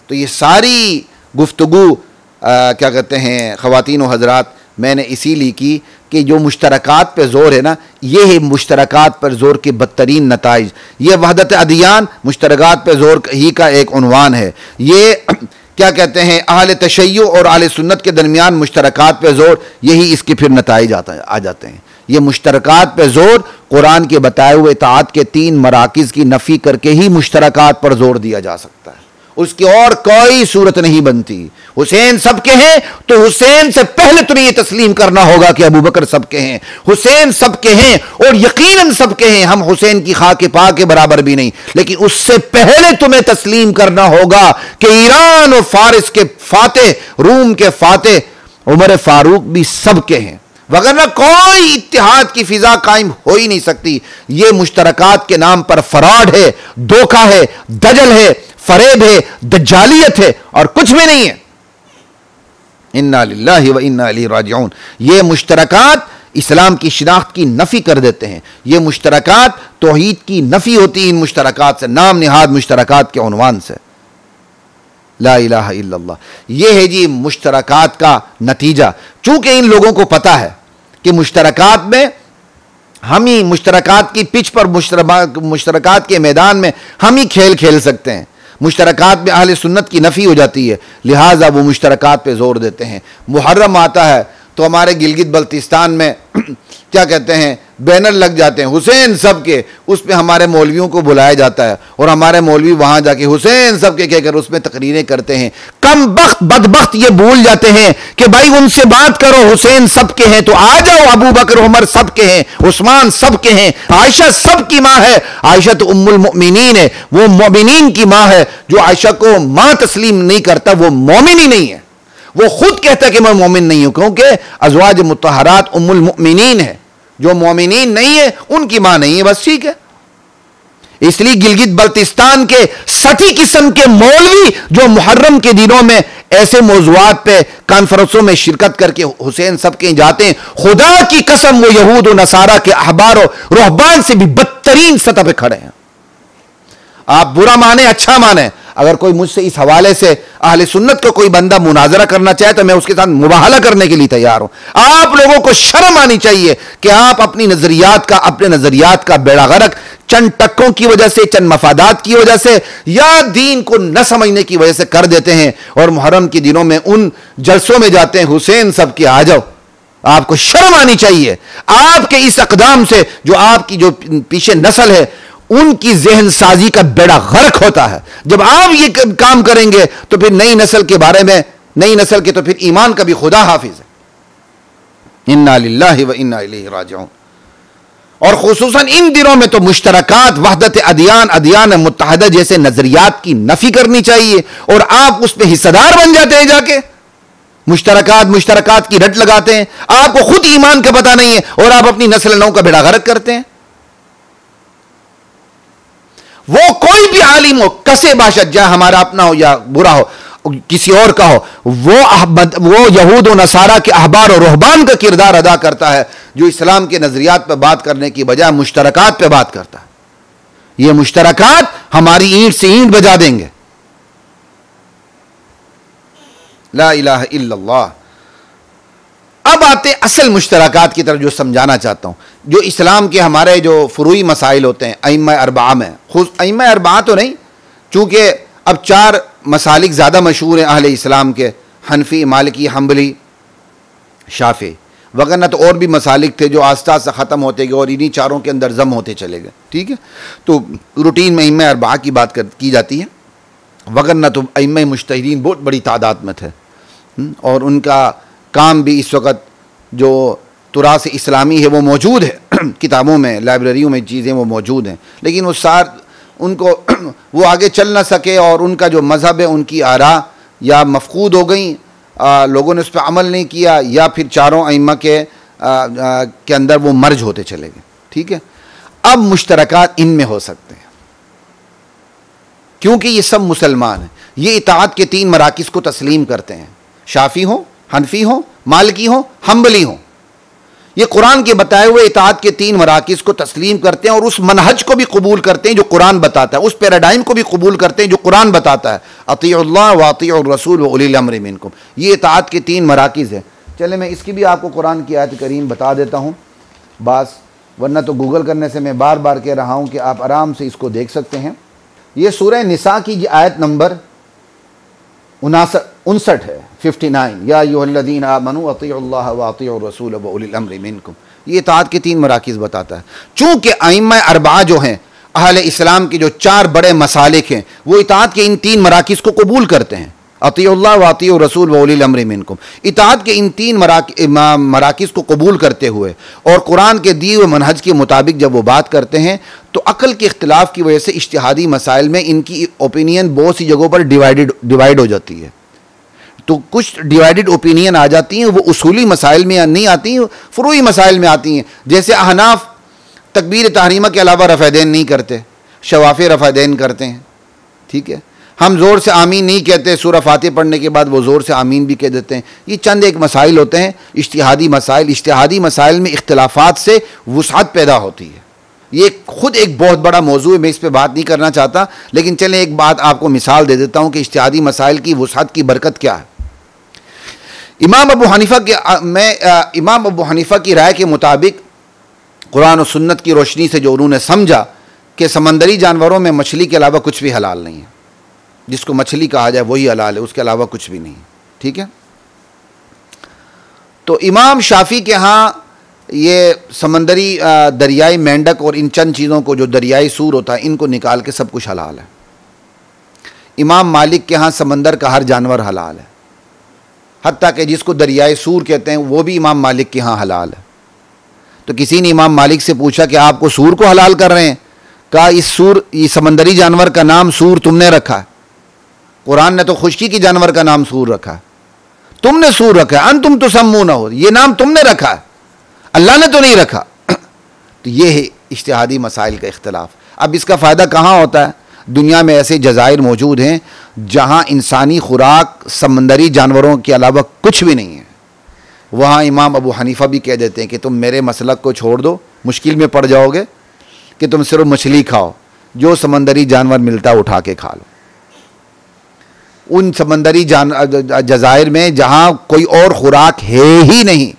तो ये सारी गुफ्तगू क्या कहते हैं ख़वातीन व हज़रात, मैंने इसीलिए की कि जो मुश्तरकात पे ज़ोर है ना, ये है मुश्तरकात पर ज़ोर के बदतरीन नताइज। ये वहदत अदियान मुश्तरकात पे ज़ोर ही का एक उन्वान है। ये क्या कहते हैं अहले तशय्युअ और अहले सुन्नत के दरमियान मुश्तरकात पे ज़ोर, यही इसके फिर नताइज आ जाते हैं। ये मुश्तरकात पे ज़ोर कुरान के बताए हुए इताअत के 3 मराकिज़ की नफ़ी करके ही मुश्तरकात पर ज़ोर दिया जा सकता है, उसकी और कोई सूरत नहीं बनती। हुसैन सबके हैं तो हुसैन से पहले तुम्हें यह तस्लीम करना होगा कि अबू बकर सबके हैं, हुसैन सबके हैं, और यकीनन सबके हैं। हम हुसैन की खाके पा के बराबर भी नहीं, लेकिन उससे पहले तुम्हें तस्लीम करना होगा कि ईरान और फारिस के फातेह, रूम के फातेह उमर फारूक भी सबके हैं, वगरना कोई इत्तिहाद की फिजा कायम हो ही नहीं सकती। ये मुश्तरकात के नाम पर फराड है, धोखा है, दजल है, फरेब है, दज्जालियत है, और कुछ भी नहीं है। इन्ना लिल्लाहि व इन्ना इलैहि राजिऊन। ये मुश्तरकात इस्लाम की शिनाख्त की नफ़ी कर देते हैं, ये मुश्तरकात तौहीद की नफ़ी होती है इन मुश्तरकात से, नाम निहाद मुश्तरकात के उन्वान से, ला इलाहा इल्लल्लाह। ये है जी मुश्तरकात का नतीजा। चूंकि इन लोगों को पता है कि मुश्तरकात में हम ही, मुश्तरकात की पिच पर, मुश्तरकात के मैदान में हम ही खेल खेल सकते हैं, मुश्तरकात में अहले सुन्नत की नफ़ी हो जाती है, लिहाजा वो मुश्तरकात पे ज़ोर देते हैं। मुहर्रम आता है तो हमारे गिलगित बल्तिस्तान में क्या कहते हैं बैनर लग जाते हैं हुसैन सबके, उस पर हमारे मौलवियों को बुलाया जाता है, और हमारे मौलवी वहाँ जाके हुसैन सबके कहकर उसमें तकरीरें करते हैं। कम बख्त बदबख्त ये भूल जाते हैं कि भाई उनसे बात करो, हुसैन सबके हैं तो आ जाओ, अबू बकर उमर सबके हैं, उस्मान सबके हैं, आयशा सबकी माँ है, आयशा तो उम्मुल मोमिनीन है, वो मोमिनीन की माँ है। जो आयशा को माँ तस्लीम नहीं करता वो मोमिन ही नहीं है, वो खुद कहता है कि मैं मोमिन नहीं हूं, क्योंकि अज़वाज मुत्तहरात उम्मुल मोमिनीन है। जो मोमिनीन नहीं है उनकी मां नहीं है, बस ठीक है। इसलिए गिलगित बल्तिस्तान के सठी किस्म के मौलवी जो मुहर्रम के दिनों में ऐसे मौज़ूआत पे कॉन्फ्रेंसों में शिरकत करके हुसैन सबके जाते हैं, खुदा की कसम वो यहूद और नसारा के अहबार और रुहबान से भी बदतरीन सतह पे खड़े हैं। आप बुरा माने अच्छा माने, अगर कोई मुझसे इस हवाले से अहले सुन्नत को कोई बंदा मुनाजरा करना चाहे तो मैं उसके साथ मुबाहला करने के लिए तैयार हूं। आप लोगों को शर्म आनी चाहिए कि आप अपने नजरियात का बेड़ा गर्क चंद टक्कों की वजह से, चंद मफादात की वजह से या दीन को न समझने की वजह से कर देते हैं और मुहर्रम के दिनों में उन जलसों में जाते हैं, हुसैन सब के आ जाओ। आपको शर्म आनी चाहिए। आपके इस अकदाम से जो आपकी जो पीछे नस्ल है उनकी जहन साजी का बेड़ा गर्क होता है। जब आप ये काम करेंगे तो फिर नई नस्ल के बारे में, नई नस्ल के तो फिर ईमान का भी खुदा हाफिज है। इन्ना लिल्लाहि व इन्ना इलैहि राजिऊन। और खुसूसन इन दिनों में तो मुश्तरकात, वहदत अदियान, अदियान मुत्तहदा जैसे नजरियात की नफी करनी चाहिए और आप उस पर हिस्सेदार बन जाते हैं। जाके मुश्तरकात की रट लगाते हैं। आपको खुद ईमान का पता नहीं है और आप अपनी नस्ल नौ का बेड़ा गर्क करते हैं। वो कोई भी आलिम हो, कसे बाशत, चाहे हमारा अपना हो या बुरा हो, किसी और का हो, वो यहूद और नसारा के अहबार और रुहबान का किरदार अदा करता है जो इस्लाम के नजरियात पर बात करने की बजाय मुश्तरकात पर बात करता है। ये मुश्तरकात हमारी ईंट से ईंट बजा देंगे। ला इलाहा इल्लल्लाह। अब आते असल मुश्तरकात की तरफ जो समझाना चाहता हूं, जो इस्लाम के हमारे जो फुरूई मसाइल होते हैं अइम्मा अरबा में, खुद अइम्मा अरबा तो नहीं, चूंकि अब 4 मसालिक ज़्यादा मशहूर हैं अहले इस्लाम के, हनफी, मालिकी, हम्बली, शाफी, वगरना तो और भी मसालिक थे जो आस्ता आस्ता ख़त्म होते गए और इन्हीं 4 के अंदर जम होते चले गए। ठीक है, तो रूटीन में अइम्मा अरबा की बात की जाती है, वगरना तो अइम्मा मुज्तहिदीन बहुत बड़ी तादाद में थे और उनका काम भी इस वक्त जो तुरास इस्लामी है वो मौजूद है किताबों में, लाइब्रेरियों में चीज़ें वो मौजूद हैं, लेकिन वो उनको वो आगे चल ना सके और उनका जो मज़हब है, उनकी आरा या मफकूद हो गई, लोगों ने उस पर अमल नहीं किया, या फिर 4 अइम्मा के अंदर वो मर्ज होते चले गए। ठीक है, अब मुश्तरकात इनमें हो सकते हैं क्योंकि ये सब मुसलमान हैं। ये इताअत के 3 मराकिज़ को तस्लीम करते हैं, शाफी हो, हनफी हो, मालिकी हो, हम्बली हो। ये कुरान के बताए हुए इताअत के 3 मराकिज़ को तस्लीम करते हैं और उस मनहज को भी कबूल करते हैं जो कुरान बताता है, उस पैराडाइम को भी कबूल करते हैं जो कुरान बताता है, अतीउल्लाह व अतीउर रसूल व उलिल अम्रि मिनकुम। ये इताअत के 3 मराकिज़ है। चले मैं इसकी भी आपको कुरान की आयत करीम बता देता हूँ बस, वरना तो गूगल करने से मैं बार बार कह रहा हूँ कि आप आराम से इसको देख सकते हैं। ये सूरह निसा की आयत नंबर 59 है, 59, या अय्युहल्लज़ीना आमनू अतीउल्लाह व अतीउर रसूल व उलिल अम्रि मिनकुम। ये इताअत के 3 मराकिज़ बताता है। चूँकि अइम्मा अरबा जो हैं अहले इस्लाम के जो 4 बड़े मसालिक हैं वो इताअत के इन 3 मराकिज़ को कबूल करते हैं, अतीउल्लाह व अतीउर रसूल व उलिल अम्रि मिनकुम। इताअत के इन 3 मराकिज़ को कबूल करते हुए और कुरान के दिए हुए मनहज के मुताबिक जब वो बात करते हैं तो अक़ल के इख्तिलाफ़ की वजह से इज्तिहादी मसाइल में इनकी ओपिनियन बहुत सी जगहों पर डिवाइड हो जाती है। तो कुछ डिवाइडेड ओपिनियन आ जाती हैं, वो उसूली मसाइल में नहीं आती हैं, फुरूई मसाइल में आती हैं। जैसे अहनाफ तकबीर तहरीमा के अलावा रफ़ैदैन नहीं करते, शवाफ़ी रफ़ैदैन करते हैं। ठीक है, हम ज़ोर से आमीन नहीं कहते, सूरह फातिहा पढ़ने के बाद वो ज़ोर से आमीन भी कह देते हैं। ये चंद एक मसाइल होते हैं इज्तिहादी मसाइल। इज्तिहादी मसाइल में इख्तिलाफ़ात से वुसअत पैदा होती है। ये खुद एक बहुत बड़ा मौजू है, मैं इस पर बात नहीं करना चाहता, लेकिन चलें एक बात आपको मिसाल दे देता हूँ कि इज्तिहादी मसाइल की वुसअत की बरकत क्या है। इमाम अबू हनीफ़ा की राय के मुताबिक कुरान और सुन्नत की रोशनी से जो उन्होंने समझा कि समंदरी जानवरों में मछली के अलावा कुछ भी हलाल नहीं है, जिसको मछली कहा जाए वही हलाल है, उसके अलावा कुछ भी नहीं है। ठीक है, तो इमाम शाफी के यहाँ ये समंदरी दरियाई मेंढक और इन चंद चीज़ों को, जो दरियाई सूर होता है, इनको निकाल के सब कुछ हलाल है। इमाम मालिक के यहाँ समंदर का हर जानवर हलाल है, हत्ता कि जिसको दरियाई सूर कहते हैं वो भी इमाम मालिक के यहाँ हलाल है। तो किसी ने इमाम मालिक से पूछा कि आपको सूर को हलाल कर रहे हैं? कहा इस समंदरी जानवर का नाम सूर तुमने रखा है, कुरान ने तो खुश्की की जानवर का नाम सूर रखा है, तुमने सूर रखा है, तुम तो सम्मू ना हो, ये नाम तुमने रखा है, अल्लाह ने तो नहीं रखा। तो ये है इज्तिहादी मसाइल का इख्तिलाफ। अब इसका फ़ायदा कहाँ होता है? दुनिया में ऐसे जज़ाइर मौजूद हैं जहाँ इंसानी खुराक समंदरी जानवरों के अलावा कुछ भी नहीं है। वहाँ इमाम अबू हनीफ़ा भी कह देते हैं कि तुम मेरे मसलक को छोड़ दो, मुश्किल में पड़ जाओगे, कि तुम सिर्फ मछली खाओ, जो समंदरी जानवर मिलता है उठा के खा लो। उन समंदरी जज़ायर में जहाँ कोई और खुराक है ही नहीं,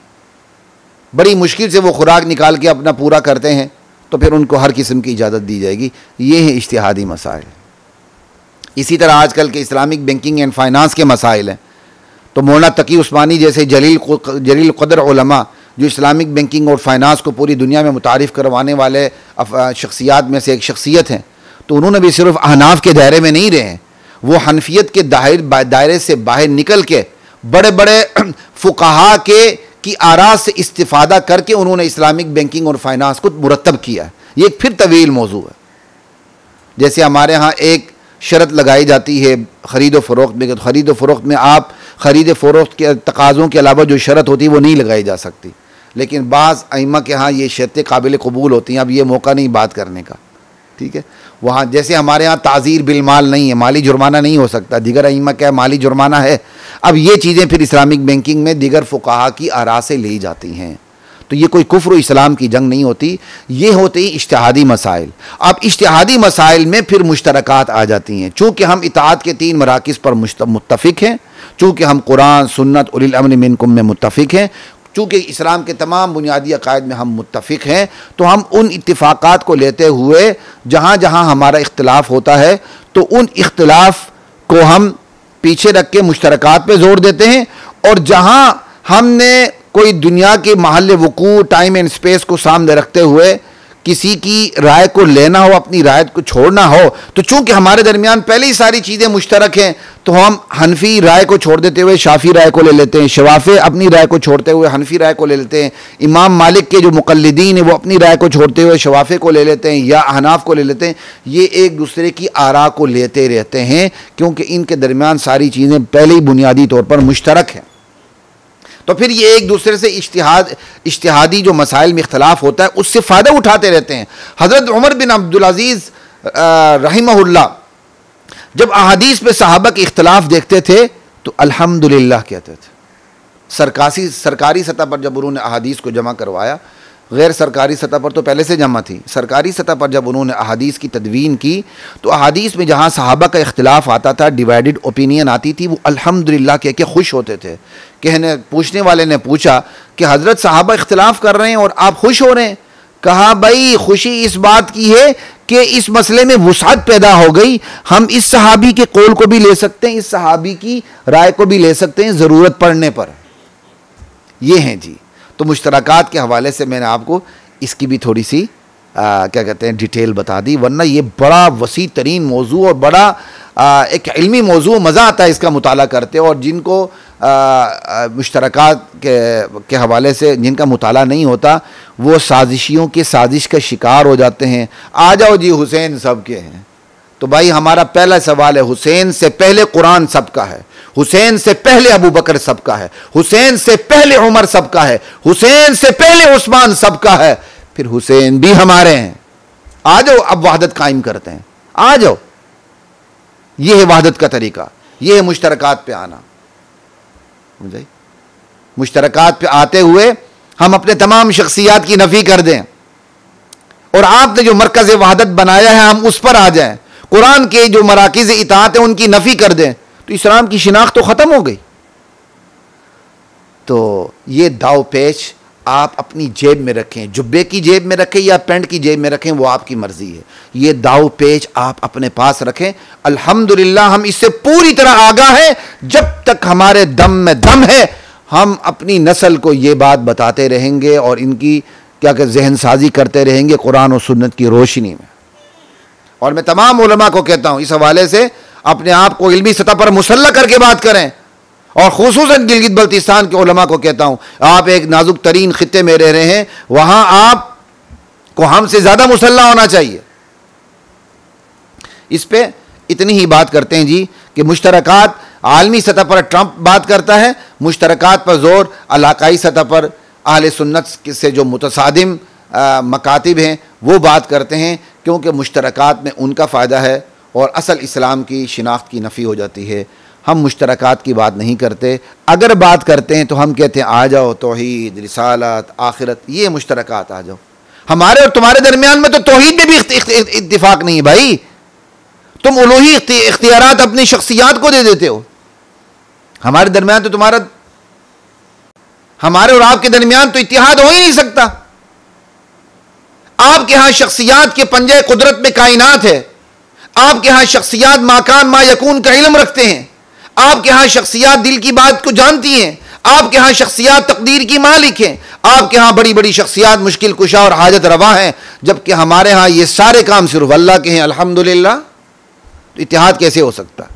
बड़ी मुश्किल से वो खुराक निकाल के अपना पूरा करते हैं, तो फिर उनको हर किस्म की इजाज़त दी जाएगी। ये है इज्तिहादी मसाइल। इसी तरह आजकल के इस्लामिक बैंकिंग एंड फाइनेंस के मसाइल हैं, तो मौलाना तकी उस्मानी जैसे जलील क़द्र उलमा जो इस्लामिक बैंकिंग और फाइनेंस को पूरी दुनिया में मुतारिफ़ करवाने वाले शख्सियात में से एक शख्सियत हैं, तो उन्होंने भी सिर्फ अहनाफ के दायरे में नहीं रहे, वो हनफियत के दायरे से बाहर निकल के बड़े बड़े फ़ुक़हा की आरा से इस्तिफ़ादा करके उन्होंने इस्लामिक बैंकिंग और फाइनेंस को मुरतब किया। ये एक फिर तवील मौजू है। जैसे हमारे यहाँ एक शर्त लगाई जाती है ख़रीद व फ़रोख्त में, ख़रीद व फ़रोख्त में आप ख़रीद फ़रोख्त के तकाज़ों के अलावा जो शर्त होती है वो नहीं लगाई जा सकती, लेकिन बाज़ अइम्मा के यहाँ ये शर्तें काबिल कबूल होती हैं। अब ये मौका नहीं बात करने का, ठीक है। वहाँ जैसे हमारे यहाँ ताज़ीर बिल माल नहीं है, माली जुर्माना नहीं हो सकता, दीगर अइम्मा क्या माली जुर्माना है। अब ये चीज़ें फिर इस्लामिक बैंकिंग में दीगर फ़ुक़हा की आरा से ली जाती हैं, तो ये कोई कुफ्र इस्लाम की जंग नहीं होती, ये होते ही इज्तिहादी मसाइल। अब इज्तिहादी मसाइल में फिर मुश्तरकात आ जाती हैं। चूँकि हम इताअत के 3 मराकिज़ पर मुत्तफ़िक़ हैं, चूँकि हम कुरान सुन्नत उलिल अम्र मिनकुम में मुत्तफ़िक़ हैं, चूँकि इस्लाम के तमाम बुनियादी अक़ायद में हम मुत्तफ़िक़ हैं, तो हम उन इत्तिफ़ाक़ात को लेते हुए जहाँ जहाँ हमारा इख्तिलाफ़ होता है तो उन इख्तिलाफ़ को हम पीछे रख के मुश्तरकात पे ज़ोर देते हैं, और जहाँ हमने कोई दुनिया के महल वक़ू टाइम एंड स्पेस को सामने रखते हुए किसी की राय को लेना हो, अपनी राय को छोड़ना हो, तो चूंकि हमारे दरमियान पहले ही सारी चीज़ें मुश्तरक हैं, तो हम हनफी राय को छोड़ देते हुए शाफ़ी राय को ले लेते हैं, शवाफ़े अपनी राय को छोड़ते हुए हनफी राय को ले लेते हैं, इमाम मालिक के जो मुक़ल्लिदीन हैं वो अपनी राय को छोड़ते हुए शवाफ़े को ले लेते हैं या अहनाफ को ले लेते हैं। ये एक दूसरे की आरा को लेते रहते हैं, क्योंकि इनके दरमियान सारी चीज़ें पहले ही बुनियादी तौर पर मुश्तरक हैं। तो फिर ये एक दूसरे से इज्तिहादी जो मसाइल में इख्तलाफ होता है उससे फ़ायदा उठाते रहते हैं। हज़रत उमर बिन अब्दुल अज़ीज़ रहिमहुल्लाह जब अहादीस पे सहाबा के इख्तलाफ देखते थे तो अल्हम्दुलिल्लाह कहते थे। सरकारी सतह पर जब उन्होंने अहादीस को जमा करवाया, गैर सरकारी सतह पर तो पहले से जमा थी, सरकारी सतह पर जब उन्होंने अहादीस की तदवीन की तो अहादीस में जहाँ सहाबा का इख्तिलाफ आता था, डिवाइडेड ओपिनियन आती थी, वो अल्हम्दुलिल्लाह कह के खुश होते थे। पूछने वाले ने पूछा कि हज़रत सहाबा इख्तिलाफ कर रहे हैं और आप खुश हो रहे हैं? कहा भाई खुशी इस बात की है कि इस मसले में वुसात पैदा हो गई, हम इस सहाबी के कौल को भी ले सकते हैं, इस सहाबी की राय को भी ले सकते हैं ज़रूरत पड़ने पर। ये हैं जी। तो मुश्तरकात के हवाले से मैंने आपको इसकी भी थोड़ी सी क्या कहते हैं डिटेल बता दी, वरना ये बड़ा वसी तरीन मौजू और बड़ा एक इल्मी मौजू, मज़ा आता है इसका मुताला करते, और जिनको मुश्तरकात के हवाले से जिनका मुताला नहीं होता वो साजिशियों की साजिश का शिकार हो जाते हैं। आ जाओ जी हुसैन सबके हैं, तो भाई हमारा पहला सवाल है, हुसैन से पहले कुरान सबका है, हुसैन से पहले अबू बकर सबका है, हुसैन से पहले उमर सबका है, हुसैन से पहले उस्मान सबका है, फिर हुसैन भी हमारे हैं। आ जाओ अब वहदत कायम करते हैं, आ जाओ। यह है वहदत का तरीका, यह है मुश्तरकात पे आना। समझे? मुश्तरकात पे आते हुए हम अपने तमाम शख्सियात की नफी कर दें, और आपने जो मरकज़ वहदत बनाया है हम उस पर आ जाएं, कुरान के जो मराकिज़ इताअत है उनकी नफी कर दें, तो इस्लाम की शिनाख्त तो ख़त्म हो गई। तो ये दाव पेच आप अपनी जेब में रखें, जुब्बे की जेब में रखें या पैंट की जेब में रखें, वो आपकी मर्जी है। ये दाव पेच आप अपने पास रखें। अल्हम्दुलिल्लाह हम इससे पूरी तरह आगाह हैं, जब तक हमारे दम में दम है हम अपनी नस्ल को ये बात बताते रहेंगे और इनकी क्या कहते जहन साजी करते रहेंगे कुरान और सुन्नत की रोशनी में। और मैं तमाम उलमा को कहता हूँ इस हवाले से अपने आप को इल्मी सतह पर मुसल्लह करके बात करें, और खुसूसन गिलगित बल्तिस्तान के उलमा को कहता हूँ आप एक नाजुक तरीन खित्ते में रह रहे हैं, वहाँ आपको हमसे ज़्यादा मुसल्लह होना चाहिए। इस पे इतनी ही बात करते हैं जी कि मुश्तरकात आलमी सतह पर ट्रंप बात करता है, मुश्तरकात पर ज़ोर इलाकाई सतह पर अहले सुन्नत से जो मुतसादिम मकातिब हैं वो बात करते हैं, क्योंकि मुश्तरकात में उनका फ़ायदा है और असल इस्लाम की शिनाख्त की नफ़ी हो जाती है। हम मुश्तरकात की बात नहीं करते, अगर बात करते हैं तो हम कहते हैं आ जाओ तौहीद, रिसालत, आखिरत, ये मुश्तरकात आ जाओ। हमारे और तुम्हारे दरमियान में तो तौहीद में भी इत्तिफाक नहीं है भाई, तुम उलूही इख्तियारात अपनी शख्सियात को दे देते हो। हमारे दरमियान तो हमारे और आपके दरमियान तो इत्तिहाद हो ही नहीं सकता। आपके यहां शख्सियात के पंजे कुदरत में कायनात है, आपके यहां शख्सियात माकान मा यकून का इल्म रखते हैं, आपके यहां शख्सियात दिल की बात को जानती हैं, आपके यहां शख्सियात तकदीर की मालिक हैं, आपके यहां बड़ी बड़ी शख्सियात मुश्किल कुशा और हाजत रवा हैं, जबकि हमारे यहां ये सारे काम सिर्फ अल्लाह के हैं। अल्हम्दुलिल्लाह। तो इत्तिहाद कैसे हो सकता?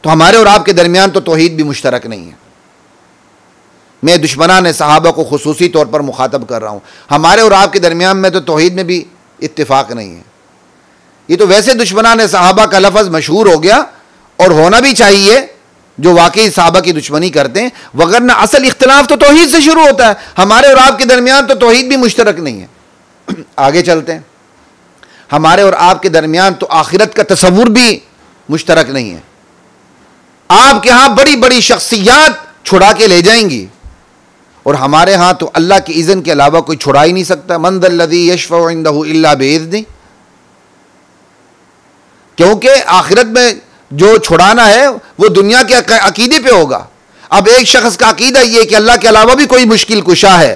तो हमारे और आपके दरमियान तो तौहीद भी मुश्तरक नहीं है। मैं दुश्मनान सहाबा को खुसूसी तौर पर मुखातब कर रहा हूं। हमारे और आपके दरमियान में तो तौहीद में भी इत्तिफाक नहीं है। ये तो वैसे दुश्मनान सहाबा का लफ्ज़ मशहूर हो गया और होना भी चाहिए जो वाकई सहाबा की दुश्मनी करते हैं, वगरना असल इख्तिलाफ तो तौहीद से शुरू होता है। हमारे और आपके दरमियान तो तौहीद भी मुश्तरक नहीं है। आगे चलते हैं। हमारे और आपके दरमियान तो आखिरत का तसव्वुर भी मुश्तरक नहीं है। आपके यहां बड़ी बड़ी शख्सियात छुड़ा के ले जाएंगी और हमारे यहां तो अल्लाह के इज़्न के अलावा कोई छुड़ा ही नहीं सकता। मन दल्लज़ी यशफ़उ इंदहु इल्ला बिइज़्निही। क्योंकि आखिरत में जो छुड़ाना है वो दुनिया के अकीदे पे होगा। अब एक शख्स का अकीदा ये कि अल्लाह के अलावा भी कोई मुश्किल कुशा है,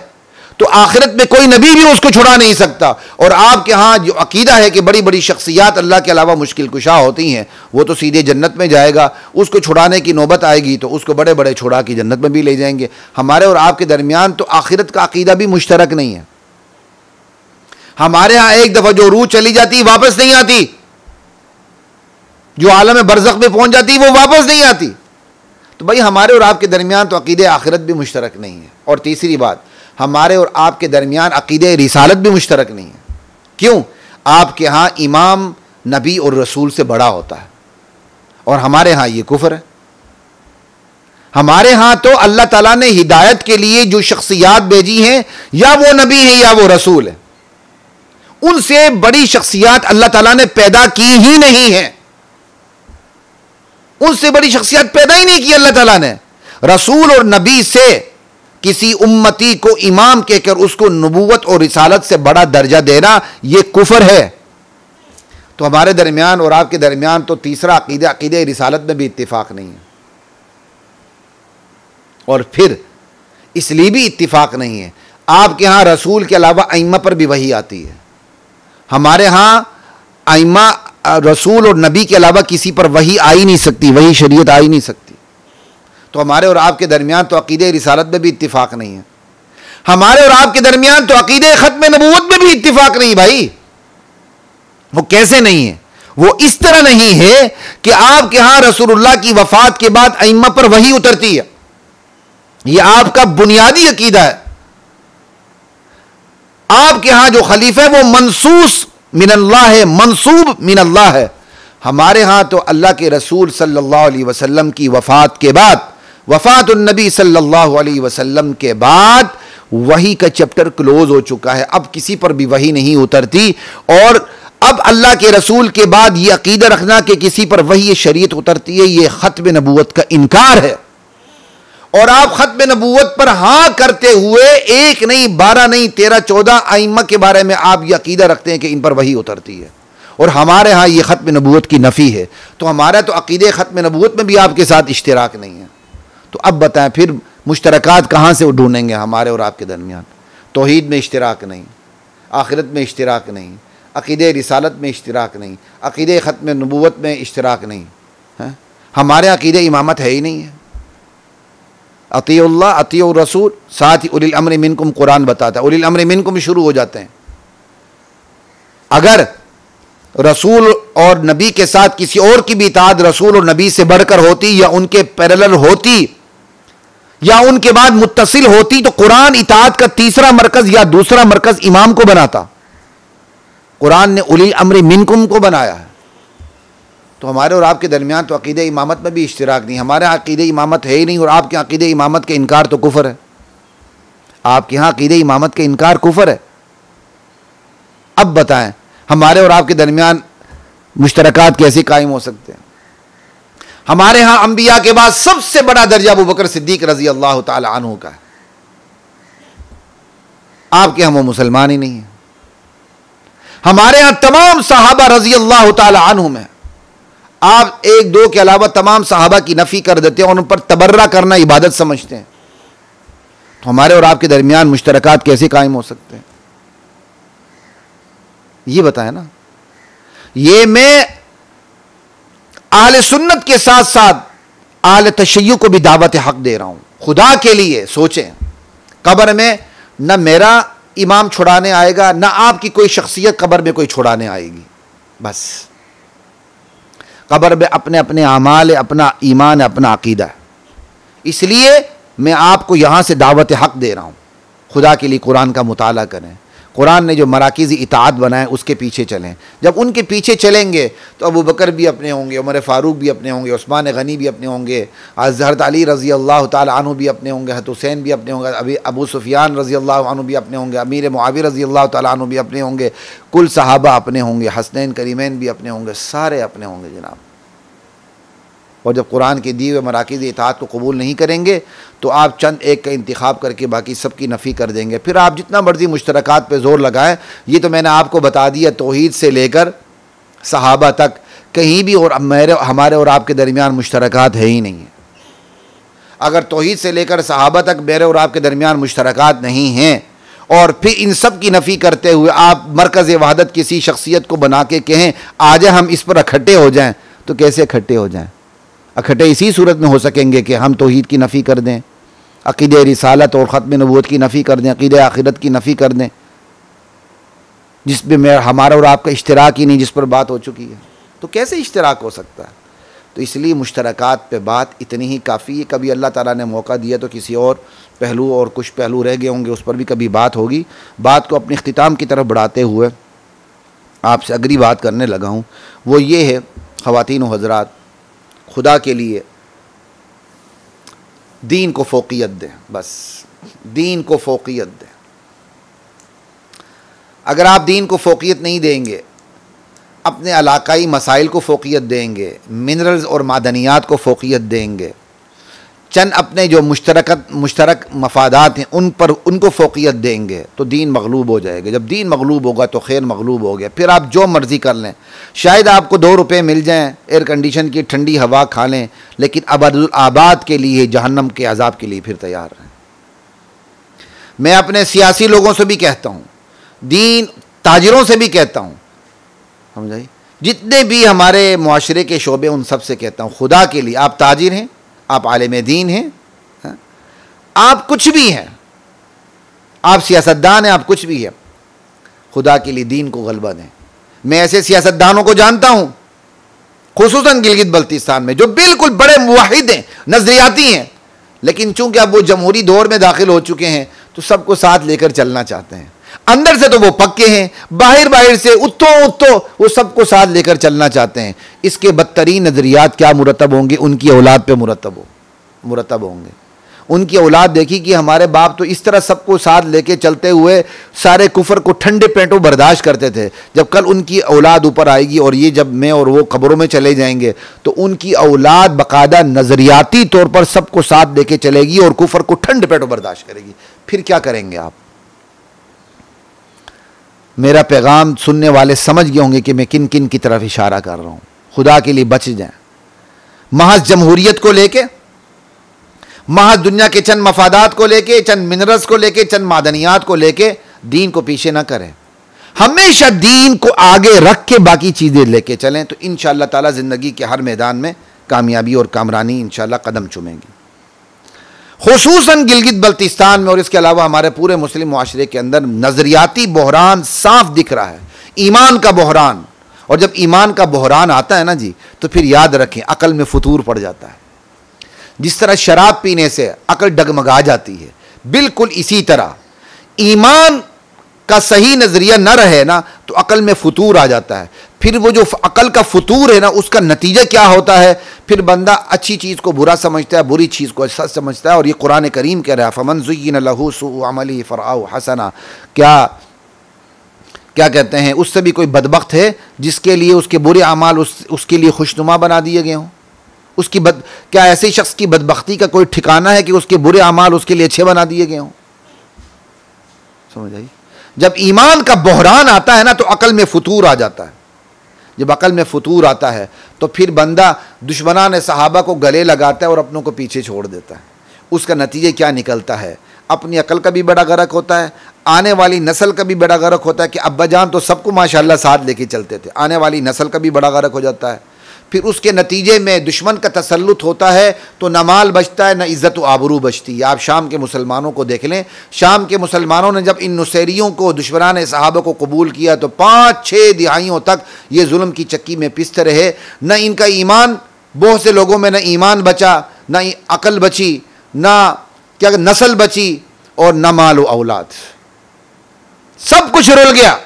तो आखिरत में कोई नबी भी उसको छुड़ा नहीं सकता। और आपके यहाँ जो अकीदा है कि बड़ी बड़ी शख्सियात अल्लाह के अलावा मुश्किल कुशा होती हैं, वो तो सीधे जन्नत में जाएगा, उसको छुड़ाने की नौबत आएगी तो उसको बड़े बड़े छुड़ा की जन्नत में भी ले जाएंगे। हमारे और आपके दरमियान तो आखिरत का अकीदा भी मुश्तरक नहीं है। हमारे यहाँ एक दफ़ा जो रूह चली जाती वापस नहीं आती, जो आलम बरज़ख में पहुंच जाती वो वापस नहीं आती। तो भाई हमारे और आपके दरमियान तो अकीदे आखिरत भी मुश्तरक नहीं है। और तीसरी बात, हमारे और आपके दरमियान अकीदे रिसालत भी मुश्तरक नहीं है। क्यों? आपके यहाँ इमाम नबी और रसूल से बड़ा होता है और हमारे यहाँ ये कुफ्र है। हमारे यहाँ तो अल्लाह ताला ने हिदायत के लिए जो शख्सियात भेजी हैं, या वो नबी है या वो रसूल है, उनसे बड़ी शख्सियात अल्लाह ताला ने पैदा की ही नहीं है। उनसे बड़ी शख्सियत पैदा ही नहीं की अल्लाह ताला ने। रसूल और नबी से किसी उम्मती को इमाम कहकर उसको नबूवत और रिसालत से बड़ा दर्जा देना यह कुफ्र है। तो हमारे दरमियान और आपके दरमियान तो तीसरा अकीदा, अकीदे रिसालत में भी इत्तिफाक नहीं है। और फिर इसलिए भी इत्तिफाक नहीं है, आपके यहां रसूल के अलावा अइम्मा पर भी वही आती है। हमारे यहां अइम्मा रसूल और नबी के अलावा किसी पर वही आ ही नहीं सकती, वही शरीयत आ ही नहीं सकती। तो हमारे और आपके दरमियान तो अकीदे रिसालत में भी इत्तिफाक नहीं है। हमारे और आपके दरमियान तो अकीदे खत्म नबूवत में भी इत्तिफाक नहीं। भाई वो कैसे नहीं है? वो इस तरह नहीं है कि आपके यहां रसूलुल्लाह की वफात के बाद अइम्मा पर वही उतरती है। यह आपका बुनियादी अकीदा है। आपके यहां जो खलीफा है वो मनसूस मिनल्लाह है, मंसूब मिनल्लाह है। हमारे यहां तो अल्लाह के रसूल सल्लल्लाहु अलैहि वसल्लम की वफात के बाद, वफातुन नबी सल्लल्लाहु अलैहि वसल्लम के बाद वही का चैप्टर क्लोज हो चुका है। अब किसी पर भी वही नहीं उतरती। और अब अल्लाह के रसूल के बाद यह अकीदा रखना कि किसी पर वही शरीयत उतरती है, यह खत्म नबूवत का इनकार है। और आप खत्म नबूवत पर हां करते हुए एक नहीं, 12 नहीं, 13, 14 आइम्मा के बारे में आप यह अकीदा रखते हैं कि इन पर वही उतरती है, और हमारे यहां यह खत्म नबूवत की नफ़ी है। तो हमारा तो अकीदे खत्म नबूवत में भी आपके साथ इश्तिराक नहीं है। तो अब बताएं फिर मुश्तरकात कहां से ढूंढेंगे हमारे और आपके दरमियान? तौहीद में इश्तिराक नहीं, आखिरत में इश्तिराक नहीं, अकीदे रिसालत में इश्तिराक नहीं, अकीदे खत्म नबूवत में इश्तिराक नहीं है। हमारे अकीदे इमामत है ही नहीं है। अतीउल्लाह अतीउ रसूल, साथ ही उलिल अम्र मिनकुम कुरान बताता है। उलिल अम्र मिनकुम शुरू हो जाते हैं। अगर रसूल और नबी के साथ किसी और की भी इताअत रसूल और नबी से बढ़कर होती, या उनके पैरेलल होती, या उनके बाद मुत्तसिल होती, तो कुरान इताअत का तीसरा मरकज या दूसरा मरकज इमाम को बनाता। कुरान ने उलिल अम्र मिनकुम को बनाया है। तो हमारे और आपके दरमियान तो अकीदे इमामत में भी इश्तिराक नहीं। हमारे यहाँ अकीदे इमामत है ही नहीं, और आपके अकीदे इमामत के इनकार तो कुफर है। आपके यहाँ अकीदे इमामत के इनकार कुफर है। अब बताएं हमारे और आपके दरमियान मुश्तरकात कैसे कायम हो सकते हैं? हमारे यहाँ अंबिया के बाद सबसे बड़ा दर्जा अबू बकर सिद्दीक रजी अल्लाह ताला अन्हु का है। आपके यहाँ वो मुसलमान ही नहीं है। हमारे यहाँ तमाम सहाबा रजी अल्लाह ताला अन्हुम है। आप एक दो के अलावा तमाम सहाबा की नफी कर देते हैं और उन पर तबर्रा करना इबादत समझते हैं, तो हमारे और आपके दरमियान मुश्तरकात कैसे कायम हो सकते हैं? ये बताएं ना। ये मैं आले सुन्नत के साथ साथ आले तशय्युअ को भी दावत हक दे रहा हूं। खुदा के लिए सोचें, कब्र में न मेरा इमाम छुड़ाने आएगा, न आपकी कोई शख्सियत कब्र में कोई छुड़ाने आएगी। बस कब्र में अपने अपने आमाल है, अपना ईमान है, अपना अकीदा है। इसलिए मैं आपको यहां से दावत हक दे रहा हूं, खुदा के लिए कुरान का मुताला करें। कुरान ने जो मराकिज़ इताअत बनाए उसके पीछे चलें। जब उनके पीछे चलेंगे तो अबू बकर भी अपने होंगे, उमर फ़ारूक भी अपने होंगे, उस्मान गनी भी अपने होंगे, हज़रत अली रज़ी अल्लाह ताला अन्हु भी अपने होंगे, हज़रत हुसैन भी अपने होंगे, अबू सुफियान रज़ी अल्लाह अन्हु भी अपने होंगे, अमीर मुआविया रज़ी अल्लाह ताला अन्हु भी अपने होंगे, कुल सहाबा अपने होंगे, हसनैन करीमैन भी अपने होंगे, सारे अपने होंगे जनाब। और जब कुरान के दिए हुए मराकिज़ इताअत को कबूल नहीं करेंगे तो आप चंद एक का इंतखाब करके बाकी सब की नफ़ी कर देंगे। फिर आप जितना मर्जी मुश्तरकात पे ज़ोर लगाएं, ये तो मैंने आपको बता दिया, तौहीद से लेकर सहाबा तक कहीं भी और हमारे और आपके दरमियान मुश्तरकात है ही नहीं है। अगर तौहीद से लेकर सहाबा तक मेरे और आपके दरमियान मुश्तरकात नहीं हैं और फिर इन सब की नफ़ी करते हुए आप मरकज़ वहदत किसी शख्सियत को बना के कहें आज हम इस पर इकट्ठे हो जाएँ, तो कैसे इकट्ठे हो जाएँ? इकट्ठे इसी सूरत में हो सकेंगे कि हम तौहीद की नफ़ी कर दें, अक़ीदे रिसालत और ख़त्म नबूवत की नफ़ी कर दें, अक़ीदे आखिरत की नफ़ी कर दें, जिसमें हमारा और आपका इश्तिराक ही नहीं, जिस पर बात हो चुकी है, तो कैसे इश्तिराक हो सकता है? तो इसलिए मुश्तरकात पे बात इतनी ही काफ़ी है। कभी अल्लाह ताला ने मौका दिया तो किसी और पहलू और कुछ पहलू रह गए होंगे, उस पर भी कभी बात होगी। बात को अपने इख्तिताम की तरफ बढ़ाते हुए आपसे अगली बात करने लगा हूँ, वो ये है ख़वातीन व हज़रात, खुदा के लिए दीन को फ़ौक़ियत दें। बस दीन को फ़ौक़ियत दें। अगर आप दीन को फ़ौक़ियत नहीं देंगे, अपने इलाक़ाई मसाइल को फ़ौक़ियत देंगे, मिनरल्स और मादनियात को फ़ौक़ियत देंगे, चंद अपने जो मुश्तरक मफादात हैं उनको फ़ौक़ियत देंगे, तो दीन मग़लूब हो जाएगा। जब दीन मग़लूब होगा तो खैर मग़लूब हो गया। फिर आप जो मर्ज़ी कर लें, शायद आपको 2 रुपये मिल जाएं, एयर कंडीशन की ठंडी हवा खा लें, लेकिन अबदुल आबाद के लिए, जहन्नम के अज़ाब के लिए फिर तैयार रहें। मैं अपने सियासी लोगों से भी कहता हूँ, दीन ताजिरों से भी कहता हूँ, समझाइए, जितने भी हमारे मुआशरे के शोबे उन सब से कहता हूँ, खुदा के लिए आप ताजिर हैं, आप आलिम दीन हैं, आप कुछ भी हैं, आप सियासतदान हैं, आप कुछ भी हैं, खुदा के लिए दीन को गलबा दें। मैं ऐसे सियासतदानों को जानता हूं, खुसूसन गिलगित बल्तिस्तान में, जो बिल्कुल बड़े मुवाहिद हैं, नजरियाती हैं, लेकिन चूंकि अब वो जमहूरी दौर में दाखिल हो चुके हैं तो सबको साथ लेकर चलना चाहते हैं। अंदर से तो वो पक्के हैं, बाहर से उत्तो वो सबको साथ लेकर चलना चाहते हैं। इसके बदतरीन नज़रियात क्या मुरतब होंगे? उनकी औलाद पे मुरतब होंगे। उनकी औलाद देखी कि हमारे बाप तो इस तरह सबको साथ लेके चलते हुए सारे कुफर को ठंडे पेटों बर्दाश्त करते थे। जब कल उनकी औलाद ऊपर आएगी और ये जब मैं और वो कब्रों में चले जाएंगे तो उनकी औलाद बाकायदा नज़रियाती तौर पर सबको साथ लेके चलेगी और कुफर को ठंडे पेटों बर्दाश्त करेगी। फिर क्या करेंगे आप? मेरा पैगाम सुनने वाले समझ गए होंगे कि मैं किन किन की तरफ इशारा कर रहा हूं। खुदा के लिए बच जाएं। महज जमहूरियत को लेके, महज दुनिया के चंद मफादात को लेके, चंद मिनरल्स को लेके, चंद मादनियात को लेके दीन को पीछे ना करें। हमेशा दीन को आगे रख के बाकी चीजें लेके चलें, तो इंशाअल्लाह ताला जिंदगी के हर मैदान में कामयाबी और कामरानी इंशाअल्लाह कदम चूमेंगी। खुसूसन गिलगित बल्तिस्तान में और इसके अलावा हमारे पूरे मुस्लिम मुआशरे के अंदर नजरियाती बहरान साफ दिख रहा है, ईमान का बहरान। और जब ईमान का बहरान आता है ना जी, तो फिर याद रखें अकल में फतूर पड़ जाता है। जिस तरह शराब पीने से अकल डगमगा जाती है, बिल्कुल इसी तरह ईमान का सही नजरिया न रहे ना तो अकल में फतूर आ जाता है। फिर वो जो अकल का फतूर है ना, उसका नतीजा क्या होता है? फिर बंदा अच्छी चीज़ को बुरा समझता है, बुरी चीज़ को अच्छा समझता है। और ये कुरान करीम कह रहा है, फमन ज़ुय्यिन लहू सुअ अमली फरआहु हसना। क्या कहते हैं? उससे भी कोई बदबख्त है जिसके लिए उसके बुरे अमाल उसके लिए खुशनुमा बना दिए गए हों। क्या ऐसे शख्स की बदबख्ती का कोई ठिकाना है कि उसके बुरे अमाल उसके लिए अच्छे बना दिए गए हों? समझ आई? जब ईमान का बहरान आता है ना तो अकल में फतूर आ जाता है। जब अकल में फतूर आता है तो फिर बंदा दुश्मनान सहाबा को गले लगाता है और अपनों को पीछे छोड़ देता है। उसका नतीजे क्या निकलता है? अपनी अकल का भी बड़ा गर्क होता है, आने वाली नस्ल का भी बड़ा गर्क होता है कि अब्बा जान तो सबको माशाल्लाह साथ लेके चलते थे, आने वाली नस्ल का भी बड़ा गर्क हो जाता है। फिर उसके नतीजे में दुश्मन का तसल्लुत होता है तो न माल बचता है, न इज़्ज़त व आबरू बचती है। आप शाम के मुसलमानों को देख लें, शाम के मुसलमानों ने जब इन नुसैरियों को, दुश्मनान सहाबा को कबूल किया तो 5-6 दिहाइयों तक ये जुल्म की चक्की में पिसते रहे। न इनका ईमान, बहुत से लोगों में न ईमान बचा, न अकल बची, न क्या नस्ल बची, और न माल व औलाद, सब कुछ रुल गया।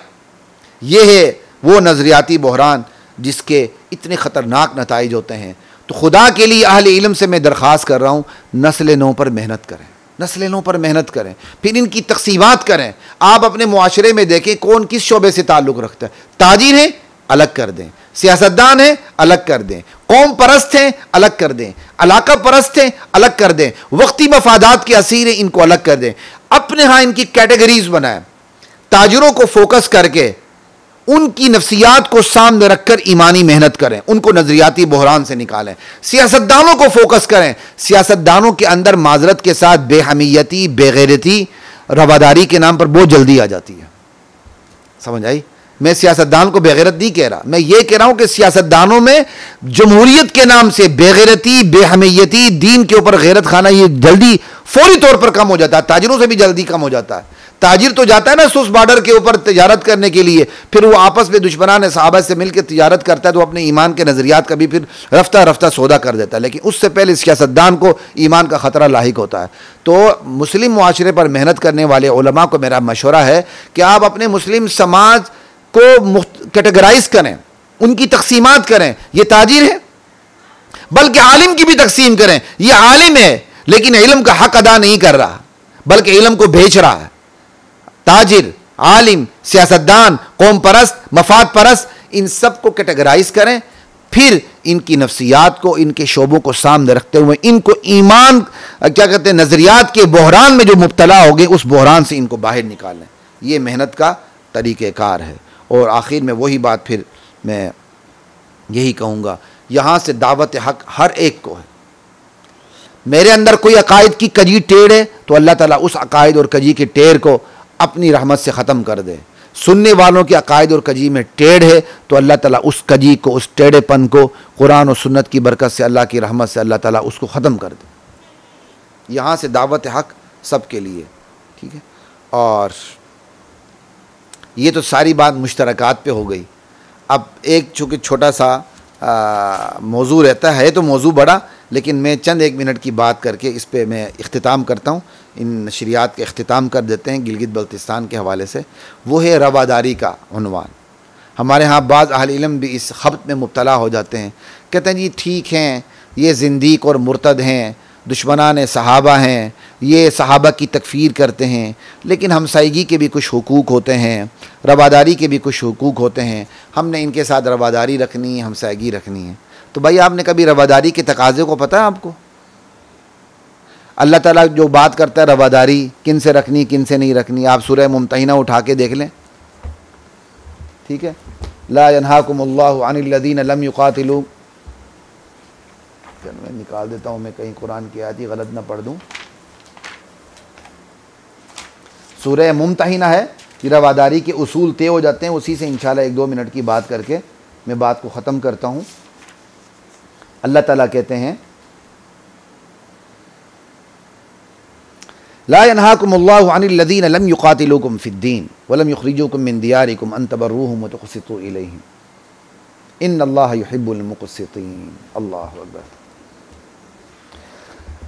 ये है वो नजरियाती बहरान जिसके इतने ख़तरनाक नताइज होते हैं। तो खुदा के लिए अहले इल्म से मैं दरख्वास्त कर रहा हूँ, नस्ल नौ पर मेहनत करें, नस्ल नौ पर मेहनत करें, फिर इनकी तक़सीमात करें। आप अपने मुआशरे में देखें कौन किस शोबे से ताल्लुक़ रखता है। ताजिर है, अलग कर दें। सियासतदान है, अलग कर दें। कौम परस्त हैं, अलग कर दें। इलाका परस्त हैं, अलग कर दें। वक्ती मफादात के असीर हैं, इनको अलग कर दें। अपने यहाँ इनकी कैटेगरीज बनाएं। ताजिरों को फोकस करके उनकी नफ्सियात को सामने रखकर ईमानी मेहनत करें, उनको नजरियाती बहरान से निकालें। सियासतदानों को फोकस करें, सियासतदानों के अंदर माजरत के साथ बेहमीयती, बेगैरती, रवादारी के नाम पर बहुत जल्दी आ जाती है। समझ आई? मैं सियासतदान को बेगैरत नहीं कह रहा, मैं ये कह रहा हूं कि सियासतदानों में जमहूरियत के नाम से बेगैरती, बेहमीयती, दीन के ऊपर गैरत खाना ये जल्दी फौरी तौर पर कम हो जाता है। ताजिरों से भी जल्दी कम हो जाता है। ताजिर तो जाता है ना सुस बॉर्डर के ऊपर तिजारत करने के लिए, फिर वो आपस में दुश्मनान सहाबा से मिलकर तिजारत करता है तो अपने ईमान के नज़रियात का भी फिर रफ्ता रफ्ता सौदा कर देता है। लेकिन उससे पहले सियासतदान को ईमान का ख़तरा लाहिक होता है। तो मुस्लिम मुआशरे पर मेहनत करने वाले उलमा को मेरा मशवरा है कि आप अपने मुस्लिम समाज को कैटेगराइज करें, उनकी तकसीमात करें। ये ताजिर है, बल्कि आलिम की भी तकसीम करें। ये आलिम है लेकिन इल्म का हक अदा नहीं कर रहा, बल्कि इल्म को बेच रहा है। ताजिर, आलिम, सियासतदान, कौम परस्त, मफाद परस्त, इन सब को कैटेगराइज करें। फिर इनकी नफ्सियात को, इनके शोबों को सामने रखते हुए इनको ईमान क्या कहते हैं, नजरियात के बहरान में जो मुब्तला हो गए उस बहरान से इनको बाहर निकालें। ये मेहनत का तरीक़ेकार है। और आखिर में वही बात फिर मैं यही कहूँगा, यहाँ से दावत हक हर एक को है। मेरे अंदर कोई अकायद की कजी टेढ़ है तो अल्लाह ताला उस अकायद और कजी के टेढ़ को अपनी रहमत से ख़त्म कर दे। सुनने वालों के अकायद और कजी में टेढ़ है तो अल्लाह ताला उस कजी को, उस टेढ़ेपन को कुरान और सुन्नत की बरकत से, अल्लाह की रहमत से अल्लाह ताला उसको ख़त्म कर दे। यहाँ से दावत हक सब के लिए, ठीक है। और ये तो सारी बात मुश्तरकात पे हो गई। अब एक चूँकि छोटा सा मौजू रहता है तो मौजू बड़ा, लेकिन मैं चंद 1 मिनट की बात करके इस पे मैं इख्तिताम करता हूँ। इन नशरियात का इख्तिताम कर देते हैं गिलगित बल्तिस्तान के हवाले से। वो है रवादारी का उन्वान। हमारे यहाँ बाज़ अहले इल्म भी इस खब्त में मुब्तला हो जाते हैं, कहते हैं जी ठीक हैं, ये ज़िंदीक़ और मुर्तद हैं, दुश्मनान सहाबा हैं, ये सहाबा की तकफ़ीर करते हैं, लेकिन हमसायगी के भी कुछ हुकूक होते हैं, रवादारी के भी कुछ हुकूक होते हैं। हमने इनके साथ रवादारी रखनी है, हमसायगी रखनी है। तो भाई आपने कभी रवादारी के तकाज़े को पता है आपको? अल्लाह ताला जो बात करता है रवादारी किन से रखनी किन से नहीं रखनी, आप सूरह मुम्तहिना उठा के देख लें, ठीक है। ला यनहाकुमुल्लाहु अनिल्लज़ीना लम युक़ातिलू, मैं निकाल देता हूँ, मैं कहीं कुरान की आयत ही गलत ना पढ़ दूँ। सूरह मुम्तहिना है, कि रवादारी के उसूल तय हो जाते हैं। उसी से इंशाल्लाह 1-2 मिनट की बात करके मैं बात को ख़त्म करता हूँ। अल्लाह ताला कहते हैं ला यनहाकुमुल्लाहु अनिल्लज़ीना लम युक़ातिलूकुम फ़िद्दीन वलम युख़रिजूकुम मिन दियारिकुम अन तबर्रूहुम व तुक़सितू इलैहिम इन्नल्लाहा युहिब्बुल मुक़सितीन। अल्लाहु अकबर।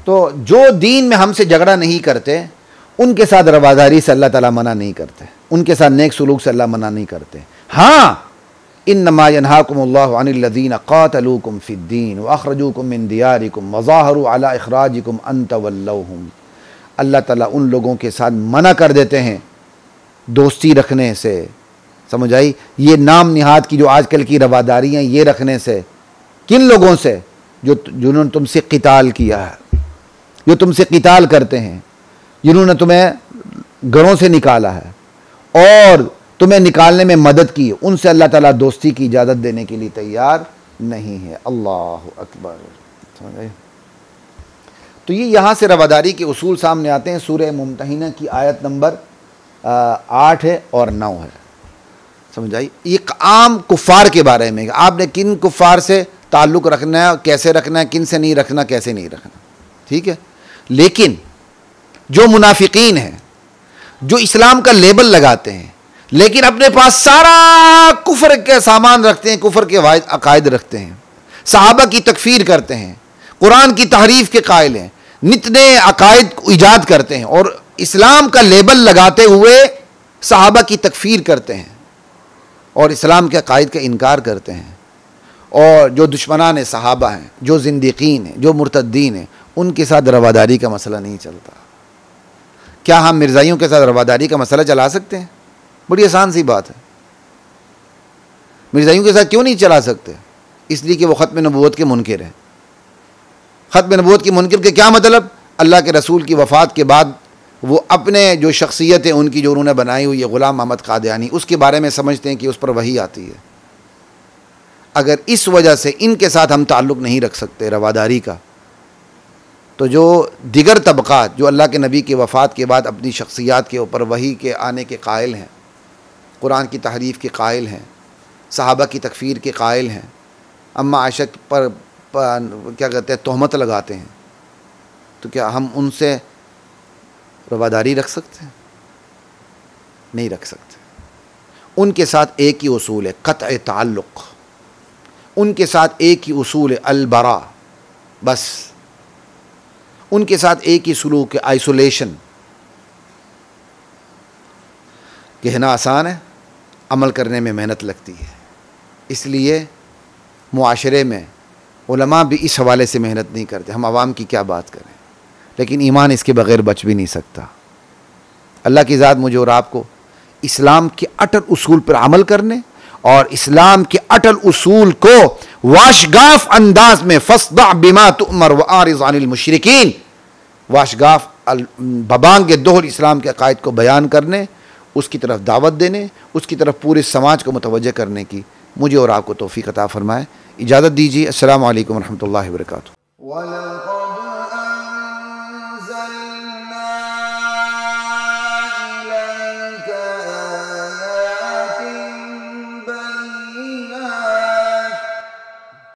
तो जो दीन में हमसे झगड़ा नहीं करते उनके साथ रवादारी से अल्लाह ताला मना नहीं करते, उनके साथ नेक सलूक से अल्लाह मना नहीं करते। हाँ, इन्नमा यनहाकुमुल्लाहु अनिल्लज़ीना क़ातलूकुम फ़िद्दीन व अख़रजूकुम मिन दियारिकुम व ज़ाहरू अला इख़राजिकुम अन तवल्लौहुम। अल्लाह ताला उन लोगों के साथ मना कर देते हैं दोस्ती रखने से। समझ आई? ये नाम निहाद की जो आजकल की रवादारी हैं, ये रखने से। किन लोगों से? जिन्होंने तुमसे क़िताल किया है, जो तुमसे क़िताल करते हैं, जिन्होंने तुम्हें घरों से निकाला है और तुम्हें निकालने में मदद की, उनसे अल्लाह ताला दोस्ती की इजाज़त देने के लिए तैयार नहीं है। अल्लाह अकबर। समझ? तो ये यहाँ से रवादारी के उसूल सामने आते हैं। सूरह मुम्तहिना की आयत नंबर 8 है और 9 है। समझ आई? ये आम कुफ़ार के बारे में, आपने किन कुफ़ार से ताल्लुक़ रखना है, कैसे रखना है, किन से नहीं रखना, कैसे नहीं रखना, ठीक है। लेकिन जो मुनाफिकीन हैं, जो इस्लाम का लेबल लगाते हैं लेकिन अपने पास सारा कुफ्र के सामान रखते हैं, कुफ्र के अकायद रखते हैं, सहाबा की तकफीर करते हैं, कुरान की तहरीफ के कायल हैं, नित नए अकायद को ईजाद करते हैं और इस्लाम का लेबल लगाते हुए सहाबा की तकफीर करते हैं और इस्लाम के अकायद का इनकार करते हैं। और जो दुश्मनान सहाबा हैं, जो जिंदीकीन हैं, जो मुर्तद्दीन हैं, उनके साथ रवादारी का मसला नहीं चलता। क्या हम मिर्ज़ाइयों के साथ रवादारी का मसला चला सकते हैं? बड़ी आसान सी बात है। मिर्ज़ाइयों के साथ क्यों नहीं चला सकते? इसलिए कि वो ख़त्म नबूवत के मुनकिर हैं। ख़त्म नबूवत के मुनकिर के क्या मतलब? अल्लाह के रसूल की वफ़ात के बाद वो अपने जो शख्सियत है उनकी, जो उन्होंने बनाई हुई है ग़ुलाम मोहम्मद क़ादियानी, उसके बारे में समझते हैं कि उस पर वही आती है। अगर इस वजह से इनके साथ हम ताल्लुक़ नहीं रख सकते रवादारी का, तो जो दिगर तबक़ात जो अल्लाह के नबी की वफ़ात के बाद अपनी शख्सियात के ऊपर वही के आने के कायल हैं, कुरान की तहरीफ के कायल हैं, सहाबा की तकफ़ीर के कायल हैं, अम्मा आयशा पर क्या कहते हैं, तोहमत लगाते हैं, तो क्या हम उनसे रवादारी रख सकते हैं? नहीं रख सकते। उनके साथ एक ही उसूल है, क़त्अ ताल्लुक़। उनके साथ एक ही उसूल है, अलबरा। बस उनके साथ एक ही सलूक है, आइसोलेशन। कहना आसान है, अमल करने में मेहनत लगती है। इसलिए मुआशरे में उलमा भी इस हवाले से मेहनत नहीं करते। हम आवाम की क्या बात करें, लेकिन ईमान इसके बग़ैर बच भी नहीं सकता। अल्लाह की ज़ात मुझे और आपको इस्लाम के अटल उसूल पर अमल करने और इस्लाम के अटल उसूल को वाशगाफ अंदाज में फस्दा बिमा तुअमर व आरिज़ अनिल मुशरिकीन, वाशगाफ बबांग दोहर इस्लाम के अकायद को बयान करने, उसकी तरफ दावत देने, उसकी तरफ पूरे समाज को मुतवज्जह करने की मुझे और आपको तौफीक अता फरमाए। इजाज़त दीजिए। अस्सलामु अलैकुम व रहमतुल्लाहि व बरकातुहू।